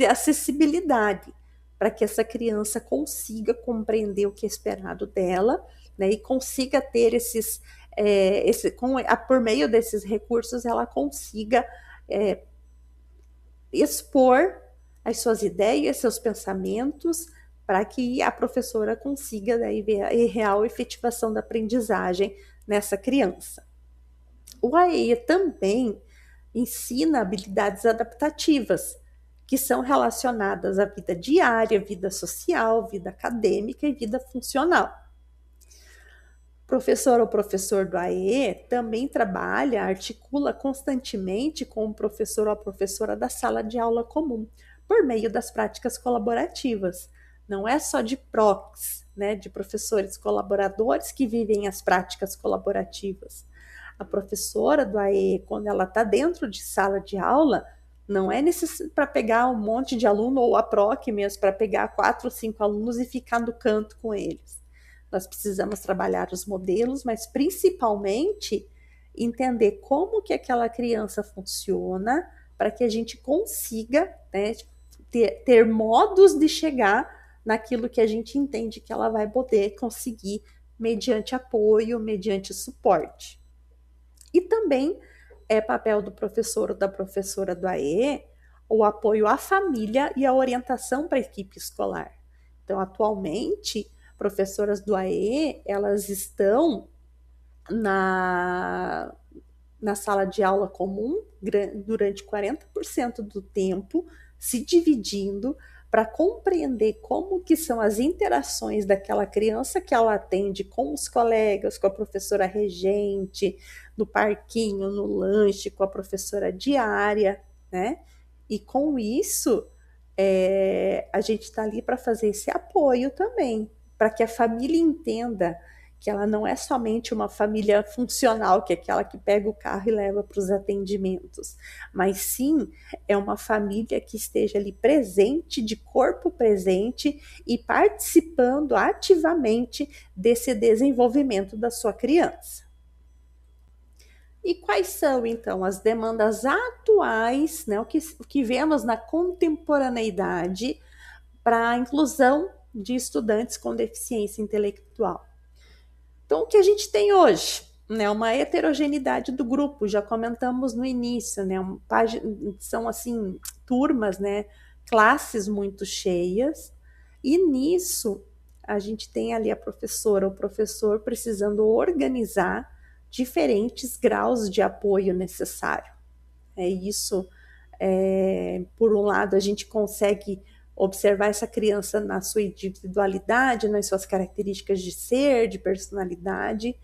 acessibilidade, para que essa criança consiga compreender o que é esperado dela, né, e consiga ter por meio desses recursos, ela consiga expor as suas ideias, seus pensamentos, para que a professora consiga daí ver a real efetivação da aprendizagem nessa criança. O AE também ensina habilidades adaptativas, que são relacionadas à vida diária, vida social, vida acadêmica e vida funcional. Professor ou professor do AE também trabalha, articula constantemente com o professor ou a professora da sala de aula comum, por meio das práticas colaborativas. Não é só de PROCs, né, de professores colaboradores que vivem as práticas colaborativas. A professora do AE, quando ela está dentro de sala de aula, não é necessário para pegar um monte de aluno, ou a PROC mesmo, para pegar 4 ou 5 alunos e ficar no canto com eles. Nós precisamos trabalhar os modelos, mas principalmente entender como que aquela criança funciona, para que a gente consiga, né, ter modos de chegar naquilo que a gente entende que ela vai poder conseguir mediante apoio, mediante suporte. E também é papel do professor ou da professora do AE o apoio à família e a orientação para a equipe escolar. Então, atualmente, professoras do AE, elas estão na sala de aula comum durante 40% do tempo, se dividindo para compreender como que são as interações daquela criança que ela atende com os colegas, com a professora regente, no parquinho, no lanche, com a professora diária, né? E com isso, a gente está ali para fazer esse apoio também, para que a família entenda que ela não é somente uma família funcional, que é aquela que pega o carro e leva para os atendimentos, mas sim é uma família que esteja ali presente, de corpo presente e participando ativamente desse desenvolvimento da sua criança. E quais são, então, as demandas atuais, né, o que vemos na contemporaneidade para a inclusão de estudantes com deficiência intelectual? Então, o que a gente tem hoje? Né, uma heterogeneidade do grupo, já comentamos no início, né, são assim, turmas, né, classes muito cheias, e nisso a gente tem ali a professora ou professor precisando organizar diferentes graus de apoio necessário. Isso, por um lado, a gente consegue observar essa criança na sua individualidade, nas suas características de ser, de personalidade,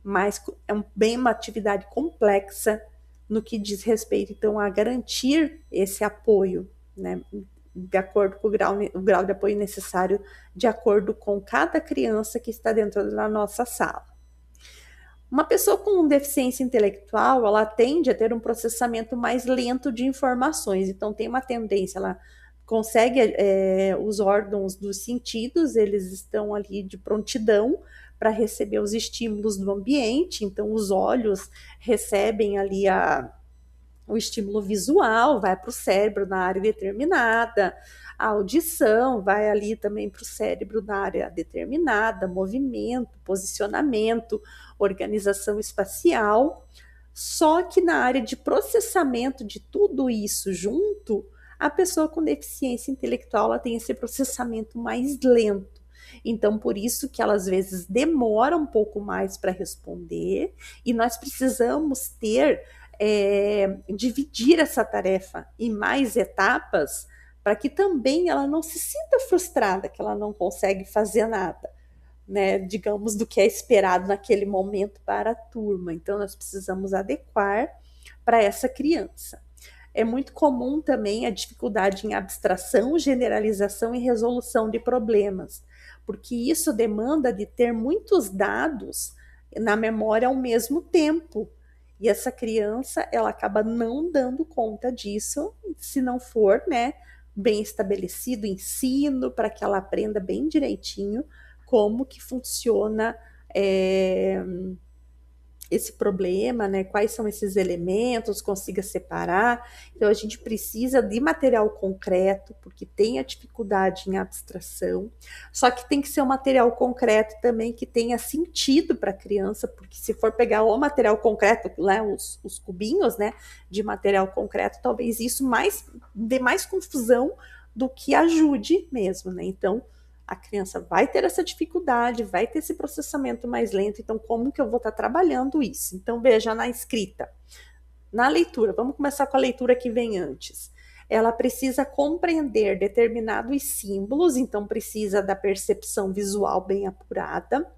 mas é bem uma atividade complexa no que diz respeito, então, a garantir esse apoio, né, de acordo com o grau de apoio necessário, de acordo com cada criança que está dentro da nossa sala. Uma pessoa com deficiência intelectual, ela tende a ter um processamento mais lento de informações, então tem uma tendência, ela consegue, os órgãos dos sentidos, eles estão ali de prontidão para receber os estímulos do ambiente, então os olhos recebem ali o estímulo visual, vai para o cérebro na área determinada, a audição vai ali também para o cérebro na área determinada, movimento, posicionamento, organização espacial. Só que na área de processamento de tudo isso junto, a pessoa com deficiência intelectual ela tem esse processamento mais lento. Então, por isso que ela às vezes demora um pouco mais para responder, e nós precisamos dividir essa tarefa em mais etapas para que também ela não se sinta frustrada, que ela não consegue fazer nada, né, digamos, do que é esperado naquele momento para a turma. Então, nós precisamos adequar para essa criança. É muito comum também a dificuldade em abstração, generalização e resolução de problemas, porque isso demanda de ter muitos dados na memória ao mesmo tempo. E essa criança, ela acaba não dando conta disso, se não for, né, bem estabelecido o ensino para que ela aprenda bem direitinho como que funciona esse problema, né? Quais são esses elementos, consiga separar. Então, a gente precisa de material concreto, porque tem a dificuldade em abstração, só que tem que ser um material concreto também que tenha sentido para a criança, porque se for pegar o material concreto, né, os cubinhos, né, de material concreto, talvez isso dê mais confusão do que ajude mesmo, né? Então, a criança vai ter essa dificuldade, vai ter esse processamento mais lento, então como que eu vou estar trabalhando isso? Então veja na escrita, na leitura, vamos começar com a leitura que vem antes. Ela precisa compreender determinados símbolos, então precisa da percepção visual bem apurada.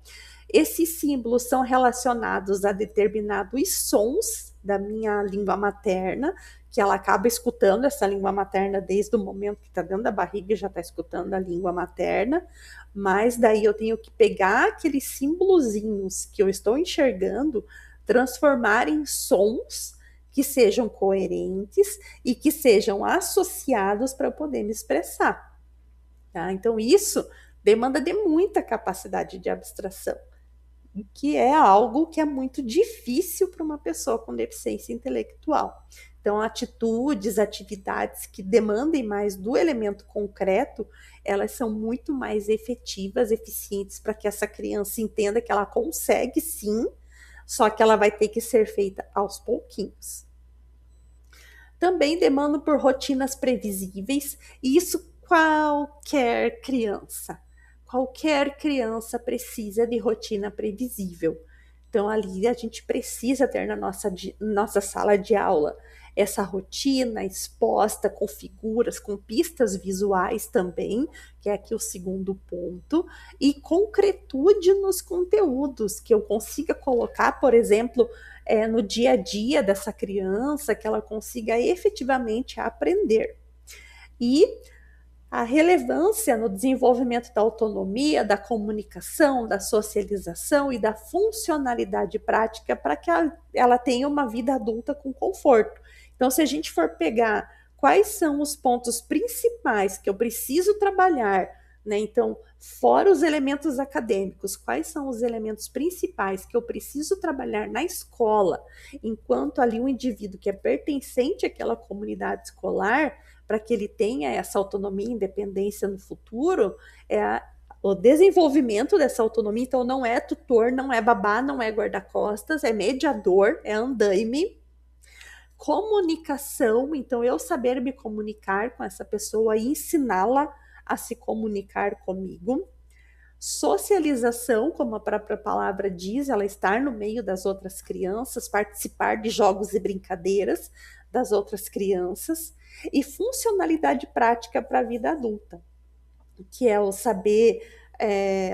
Esses símbolos são relacionados a determinados sons da minha língua materna, que ela acaba escutando essa língua materna desde o momento que está dentro da barriga e já está escutando a língua materna, mas daí eu tenho que pegar aqueles símbolozinhos que eu estou enxergando, transformar em sons que sejam coerentes e que sejam associados para eu poder me expressar. Tá? Então, isso demanda de muita capacidade de abstração, que é algo que é muito difícil para uma pessoa com deficiência intelectual. Então, atitudes, atividades que demandem mais do elemento concreto, elas são muito mais efetivas, eficientes para que essa criança entenda que ela consegue sim, só que ela vai ter que ser feita aos pouquinhos. Também demanda por rotinas previsíveis, e isso qualquer criança. Qualquer criança precisa de rotina previsível. Então, ali a gente precisa ter na nossa sala de aula essa rotina exposta com figuras, com pistas visuais também, que é aqui o segundo ponto, e concretude nos conteúdos, que eu consiga colocar, por exemplo, no dia a dia dessa criança, que ela consiga efetivamente aprender. E a relevância no desenvolvimento da autonomia, da comunicação, da socialização e da funcionalidade prática para que ela tenha uma vida adulta com conforto. Então, se a gente for pegar quais são os pontos principais que eu preciso trabalhar, né? Então, fora os elementos acadêmicos, quais são os elementos principais que eu preciso trabalhar na escola, enquanto ali o indivíduo que é pertencente àquela comunidade escolar, para que ele tenha essa autonomia e independência no futuro, o desenvolvimento dessa autonomia. Então, não é tutor, não é babá, não é guarda-costas, é mediador, é andaime. Comunicação, então eu saber me comunicar com essa pessoa e ensiná-la a se comunicar comigo. Socialização, como a própria palavra diz, ela estar no meio das outras crianças, participar de jogos e brincadeiras das outras crianças. E funcionalidade prática para a vida adulta, que é o saber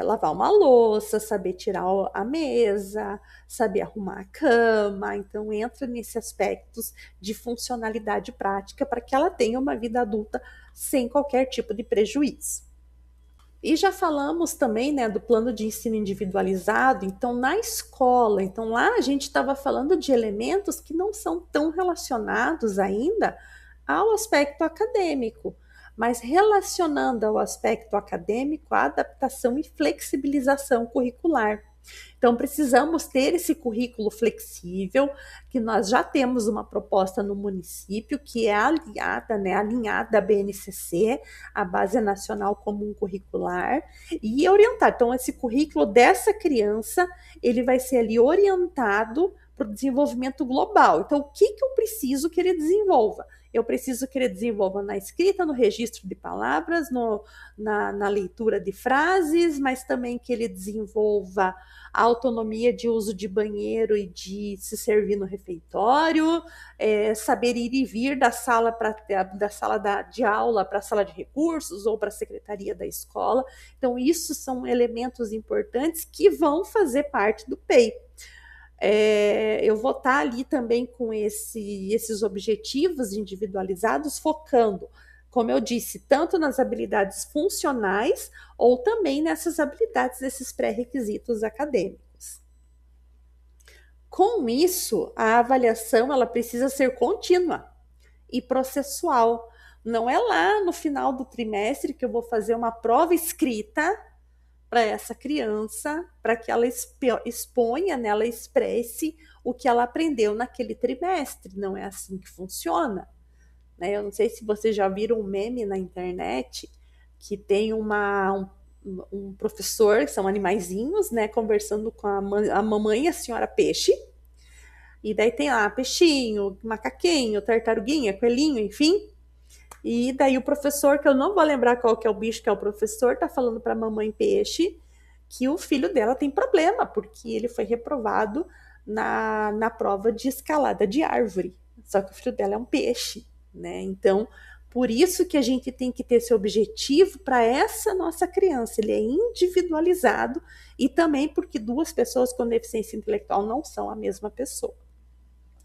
lavar uma louça, saber tirar a mesa, saber arrumar a cama. Então, entra nesses aspectos de funcionalidade prática para que ela tenha uma vida adulta sem qualquer tipo de prejuízo. E já falamos também, né, do plano de ensino individualizado. Então, na escola, então lá a gente estava falando de elementos que não são tão relacionados ainda ao aspecto acadêmico, mas relacionando ao aspecto acadêmico a adaptação e flexibilização curricular. Então, precisamos ter esse currículo flexível, que nós já temos uma proposta no município, que é alinhada à BNCC, a Base Nacional Comum Curricular, e orientar. Então, esse currículo dessa criança, ele vai ser ali orientado para o desenvolvimento global. Então, o que eu preciso que ele desenvolva? Eu preciso que ele desenvolva na escrita, no registro de palavras, na leitura de frases, mas também que ele desenvolva a autonomia de uso de banheiro e de se servir no refeitório, saber ir e vir da sala de aula para a sala de recursos ou para a secretaria da escola. Então, isso são elementos importantes que vão fazer parte do PEI. Eu vou estar ali também com esses objetivos individualizados, focando, como eu disse, tanto nas habilidades funcionais ou também nessas habilidades, desses pré-requisitos acadêmicos. Com isso, a avaliação ela precisa ser contínua e processual. Não é lá no final do trimestre que eu vou fazer uma prova escrita para essa criança, para que ela exponha, né, ela expresse o que ela aprendeu naquele trimestre. Não é assim que funciona. Né? Eu não sei se vocês já viram um meme na internet que tem um professor, que são animaizinhos, né, conversando com a mamãe e a senhora peixe. E daí tem lá peixinho, macaquinho, tartaruguinha, coelhinho, enfim. E daí o professor, que eu não vou lembrar qual que é o bicho que é o professor, tá falando para a mamãe peixe que o filho dela tem problema, porque ele foi reprovado na prova de escalada de árvore. Só que o filho dela é um peixe, né? Então, por isso que a gente tem que ter esse objetivo para essa nossa criança. Ele é individualizado e também porque duas pessoas com deficiência intelectual não são a mesma pessoa.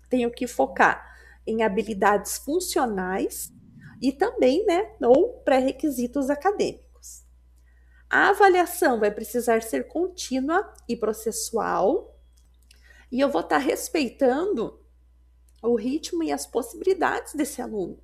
Tenho que focar em habilidades funcionais e também, né, ou pré-requisitos acadêmicos. A avaliação vai precisar ser contínua e processual, e eu vou estar respeitando o ritmo e as possibilidades desse aluno.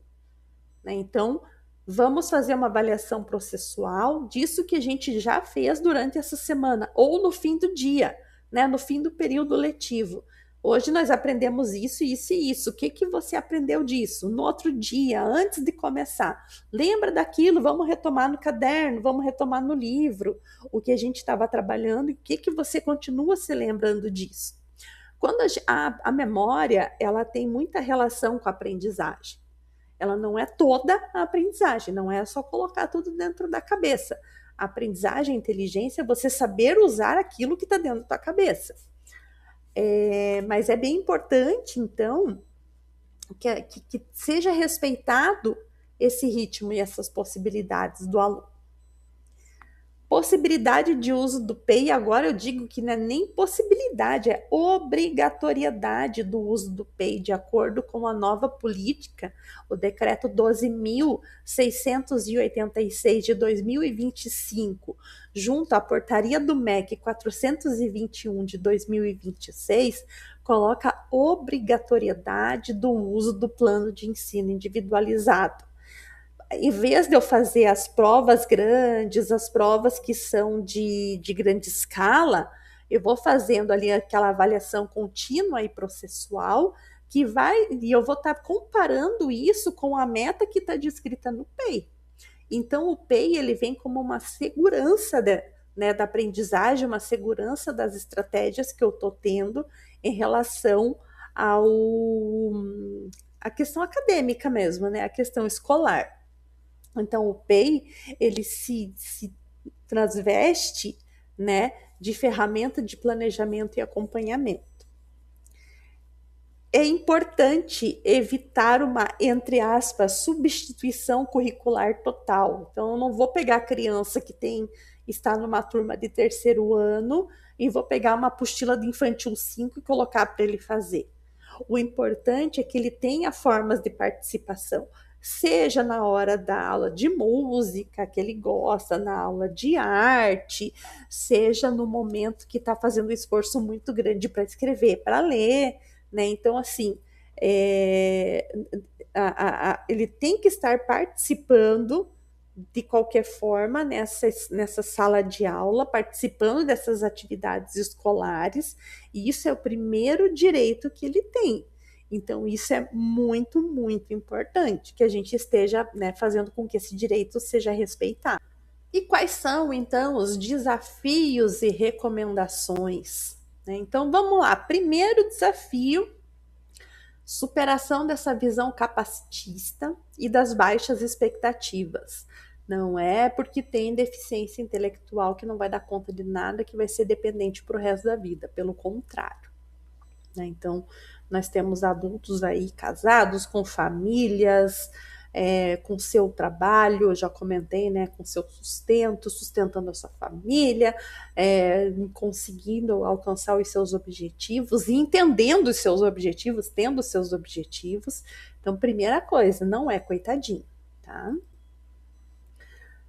Né? Então, vamos fazer uma avaliação processual disso que a gente já fez durante essa semana, ou no fim do dia, né, no fim do período letivo. Hoje nós aprendemos isso, isso e isso. O que você aprendeu disso? No outro dia, antes de começar, lembra daquilo, vamos retomar no caderno, vamos retomar no livro, o que a gente estava trabalhando e o que você continua se lembrando disso. Quando a memória, ela tem muita relação com a aprendizagem. Ela não é toda a aprendizagem, não é só colocar tudo dentro da cabeça. A aprendizagem, a inteligência é você saber usar aquilo que está dentro da tua cabeça. Mas é bem importante, então, que seja respeitado esse ritmo e essas possibilidades do aluno. Possibilidade de uso do PEI, agora eu digo que não é nem possibilidade, é obrigatoriedade do uso do PEI, de acordo com a nova política, o decreto 12.686 de 2025, junto à portaria do MEC 421 de 2026, coloca a obrigatoriedade do uso do plano de ensino individualizado. Em vez de eu fazer as provas grandes, as provas que são de grande escala, eu vou fazendo ali aquela avaliação contínua e processual, e eu vou estar comparando isso com a meta que está descrita no PEI. Então, o PEI ele vem como uma segurança da aprendizagem, uma segurança das estratégias que eu estou tendo em relação à questão acadêmica mesmo, né, a questão escolar. Então, o PEI, ele se transveste, né, de ferramenta de planejamento e acompanhamento. É importante evitar uma, entre aspas, substituição curricular total. Então, eu não vou pegar a criança que está numa turma de terceiro ano e vou pegar uma apostila de Infantil 5 e colocar para ele fazer. O importante é que ele tenha formas de participação, seja na hora da aula de música, que ele gosta, na aula de arte, seja no momento que está fazendo um esforço muito grande para escrever, para ler, né? Então, assim, ele tem que estar participando de qualquer forma nessa sala de aula, participando dessas atividades escolares, e isso é o primeiro direito que ele tem. Então, isso é muito, muito importante, que a gente esteja, né, fazendo com que esse direito seja respeitado. E quais são, então, os desafios e recomendações? Então, vamos lá. Primeiro desafio: superação dessa visão capacitista e das baixas expectativas. Não é porque tem deficiência intelectual que não vai dar conta de nada, que vai ser dependente para o resto da vida. Pelo contrário. Então, nós temos adultos aí casados, com famílias, com seu trabalho, eu já comentei, né, com seu sustento, sustentando a sua família, conseguindo alcançar os seus objetivos e entendendo os seus objetivos, tendo os seus objetivos. Então, primeira coisa, não é coitadinho, tá?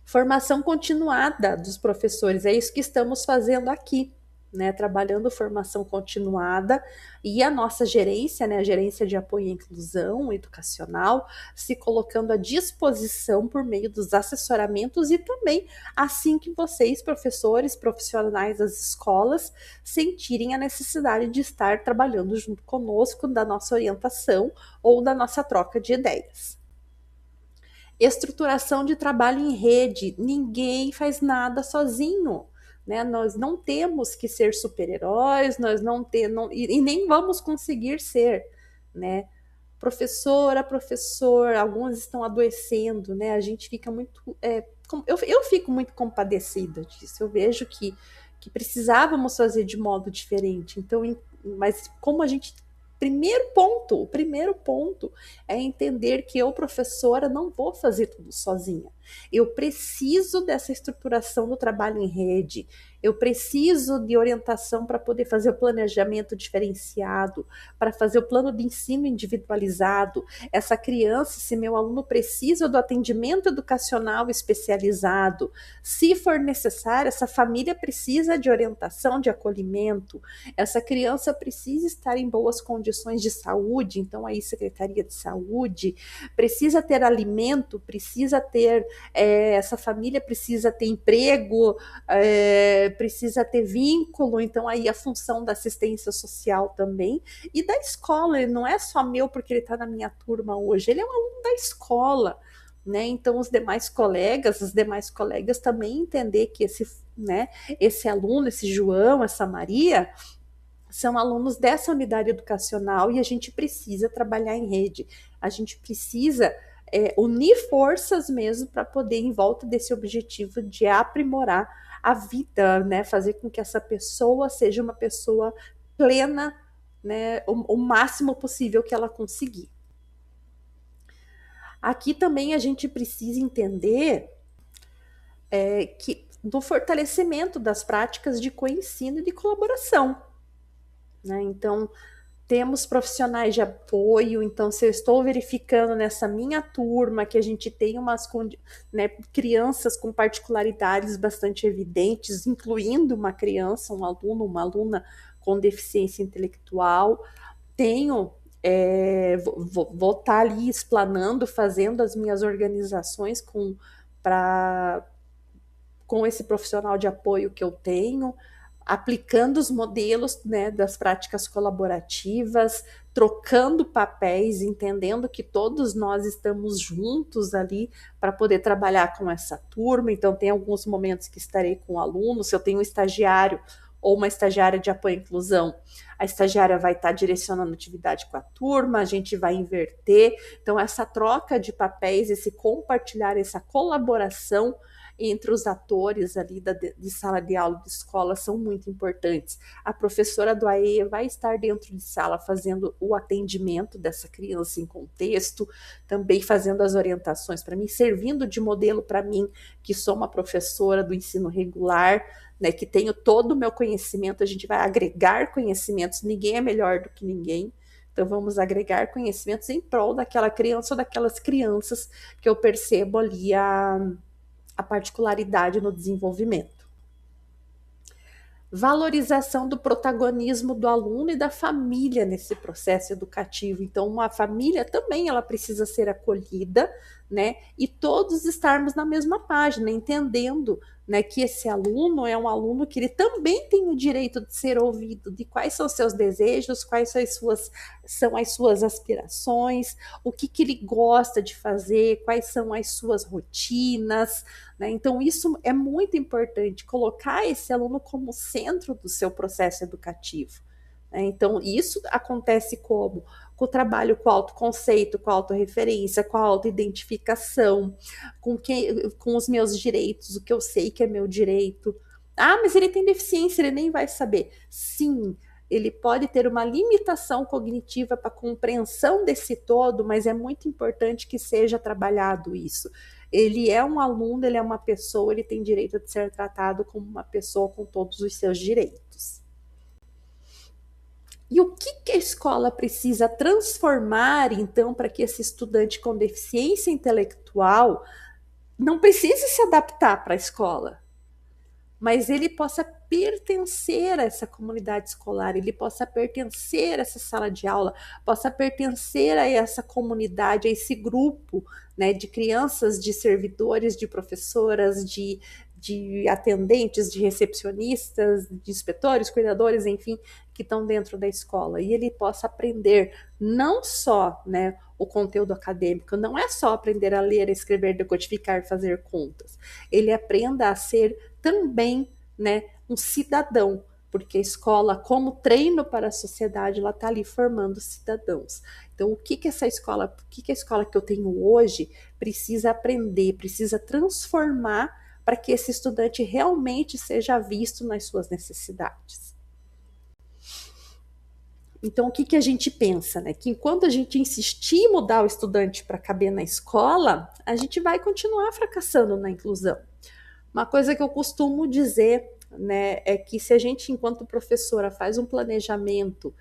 Formação continuada dos professores, é isso que estamos fazendo aqui, né, trabalhando formação continuada, e a nossa gerência, né, a gerência de apoio à inclusão educacional, se colocando à disposição por meio dos assessoramentos e também assim que vocês, professores, profissionais das escolas, sentirem a necessidade de estar trabalhando junto conosco da nossa orientação ou da nossa troca de ideias. Estruturação de trabalho em rede. Ninguém faz nada sozinho. Né? Nós não temos que ser super-heróis, nós não temos, e nem vamos conseguir ser. Né? Professora, professor, alguns estão adoecendo, né? A gente fica muito. Eu fico muito compadecida disso. Eu vejo que precisávamos fazer de modo diferente. Então, mas como a gente. O primeiro ponto é entender que eu, professora, não vou fazer tudo sozinha. Eu preciso dessa estruturação do trabalho em rede, eu preciso de orientação para poder fazer o planejamento diferenciado, para fazer o plano de ensino individualizado. Essa criança, se meu aluno precisa do atendimento educacional especializado, se for necessário, essa família precisa de orientação, de acolhimento, essa criança precisa estar em boas condições de saúde, então aí Secretaria de Saúde, precisa ter alimento, precisa ter, essa família precisa ter emprego, precisa ter vínculo, então aí a função da assistência social também, e da escola, ele não é só meu porque ele está na minha turma hoje, ele é um aluno da escola, né? Então os demais colegas também entender que esse aluno, esse João, essa Maria, são alunos dessa unidade educacional e a gente precisa trabalhar em rede, a gente precisa unir forças mesmo para poder, em volta desse objetivo de aprimorar a vida, né? Fazer com que essa pessoa seja uma pessoa plena, né? O máximo possível que ela conseguir. Aqui também a gente precisa entender que do fortalecimento das práticas de co-ensino e de colaboração. Né? Então, temos profissionais de apoio, então se eu estou verificando nessa minha turma que a gente tem crianças com particularidades bastante evidentes, incluindo uma criança, um aluno, uma aluna com deficiência intelectual, vou estar ali explanando, fazendo as minhas organizações com esse profissional de apoio que eu tenho, aplicando os modelos, né, das práticas colaborativas, trocando papéis, entendendo que todos nós estamos juntos ali para poder trabalhar com essa turma. Então, tem alguns momentos que estarei com o aluno, se eu tenho um estagiário ou uma estagiária de apoio à inclusão, a estagiária vai estar direcionando a atividade com a turma, a gente vai inverter. Então, essa troca de papéis, esse compartilhar, essa colaboração entre os atores ali de sala de aula de escola são muito importantes. A professora do AE vai estar dentro de sala fazendo o atendimento dessa criança em contexto, também fazendo as orientações para mim, servindo de modelo para mim, que sou uma professora do ensino regular, né, que tenho todo o meu conhecimento, a gente vai agregar conhecimentos, ninguém é melhor do que ninguém, então vamos agregar conhecimentos em prol daquela criança ou daquelas crianças que eu percebo ali a particularidade no desenvolvimento. Valorização do protagonismo do aluno e da família nesse processo educativo. Então, uma família também ela precisa ser acolhida, né? E todos estarmos na mesma página, entendendo, né, que esse aluno é um aluno que ele também tem o direito de ser ouvido, de quais são os seus desejos, quais são as suas aspirações, o que ele gosta de fazer, quais são as suas rotinas, né? Então, isso é muito importante, colocar esse aluno como centro do seu processo educativo. Né? Então, isso acontece como? Com o trabalho com autoconceito, com a autorreferência, com a autoidentificação, com os meus direitos, o que eu sei que é meu direito. Ah, mas ele tem deficiência, ele nem vai saber. Sim, ele pode ter uma limitação cognitiva para compreensão desse todo, mas é muito importante que seja trabalhado isso. Ele é um aluno, ele é uma pessoa, ele tem direito de ser tratado como uma pessoa com todos os seus direitos. E o que a escola precisa transformar, então, para que esse estudante com deficiência intelectual não precise se adaptar para a escola, mas ele possa pertencer a essa comunidade escolar, ele possa pertencer a essa sala de aula, possa pertencer a essa comunidade, a esse grupo, né, de crianças, de servidores, de professoras, de atendentes, de recepcionistas, de inspetores, cuidadores, enfim, que estão dentro da escola. E ele possa aprender não só, né, o conteúdo acadêmico, não é só aprender a ler, a escrever, decodificar, fazer contas. Ele aprenda a ser também, né, um cidadão, porque a escola, como treino para a sociedade, ela está ali formando cidadãos. Então, o que essa escola, a escola que eu tenho hoje precisa aprender, precisa transformar para que esse estudante realmente seja visto nas suas necessidades. Então, o que a gente pensa, né? Que enquanto a gente insistir em mudar o estudante para caber na escola, a gente vai continuar fracassando na inclusão. Uma coisa que eu costumo dizer, né, é que se a gente, enquanto professora, faz um planejamento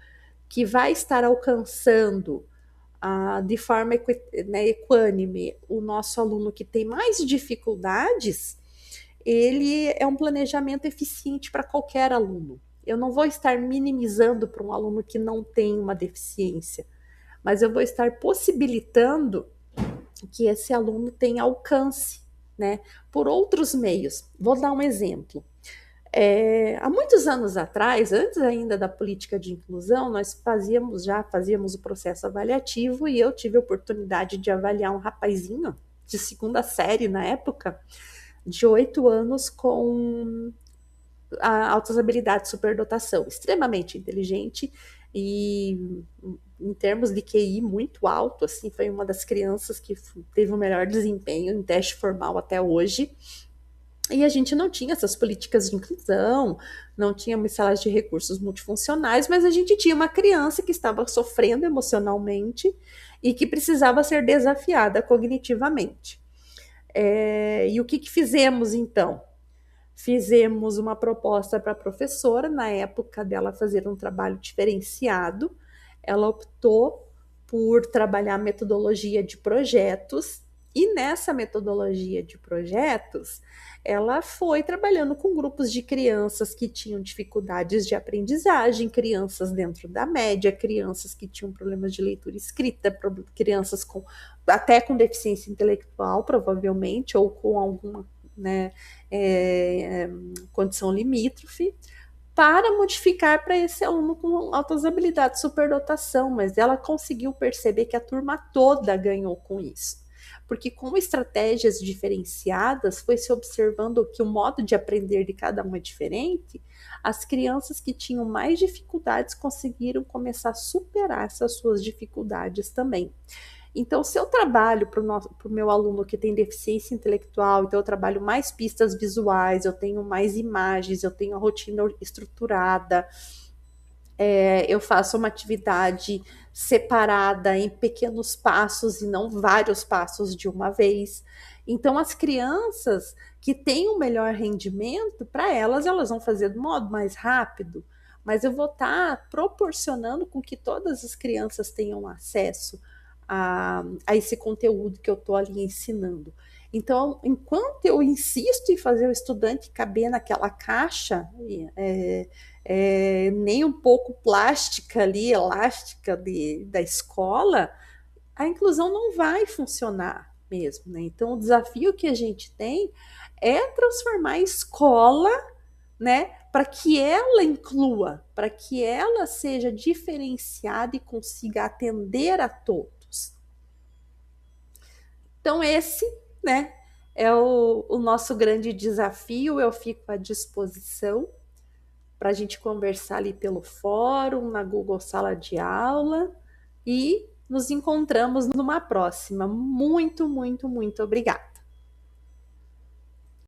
que vai estar alcançando de forma equânime o nosso aluno que tem mais dificuldades, ele é um planejamento eficiente para qualquer aluno. Eu não vou estar minimizando para um aluno que não tem uma deficiência, mas eu vou estar possibilitando que esse aluno tenha alcance, né, por outros meios. Vou dar um exemplo. Há muitos anos atrás, antes ainda da política de inclusão, nós fazíamos o processo avaliativo e eu tive a oportunidade de avaliar um rapazinho de segunda série na época, de 8 anos, com altas habilidades, superdotação, extremamente inteligente e em termos de QI muito alto, assim, foi uma das crianças que teve o melhor desempenho em teste formal até hoje. E a gente não tinha essas políticas de inclusão, não tínhamos salas de recursos multifuncionais, mas a gente tinha uma criança que estava sofrendo emocionalmente e que precisava ser desafiada cognitivamente. E o que fizemos então? Fizemos uma proposta para a professora, na época dela fazer um trabalho diferenciado. Ela optou por trabalhar a metodologia de projetos, e nessa metodologia de projetos, ela foi trabalhando com grupos de crianças que tinham dificuldades de aprendizagem, crianças dentro da média, crianças que tinham problemas de leitura e escrita, crianças até com deficiência intelectual, provavelmente, ou com alguma, né, condição limítrofe, para modificar para esse aluno com altas habilidades, superdotação, mas ela conseguiu perceber que a turma toda ganhou com isso. Porque com estratégias diferenciadas, foi se observando que o modo de aprender de cada um é diferente, as crianças que tinham mais dificuldades conseguiram começar a superar essas suas dificuldades também. Então, se eu trabalho para o meu aluno que tem deficiência intelectual, então eu trabalho mais pistas visuais, eu tenho mais imagens, eu tenho a rotina estruturada, eu faço uma atividade separada em pequenos passos e não vários passos de uma vez. Então, as crianças que têm um melhor rendimento, para elas vão fazer do modo mais rápido, mas eu vou estar proporcionando com que todas as crianças tenham acesso a esse conteúdo que eu estou ali ensinando. Então, enquanto eu insisto em fazer o estudante caber naquela caixa, nem um pouco plástica ali, elástica da escola, a inclusão não vai funcionar mesmo, né? Então, o desafio que a gente tem é transformar a escola, né, para que ela inclua, para que ela seja diferenciada e consiga atender a todos. Então, esse, né, é o nosso grande desafio. Eu fico à disposição para a gente conversar ali pelo fórum, na Google Sala de Aula, e nos encontramos numa próxima. Muito, muito, muito obrigada.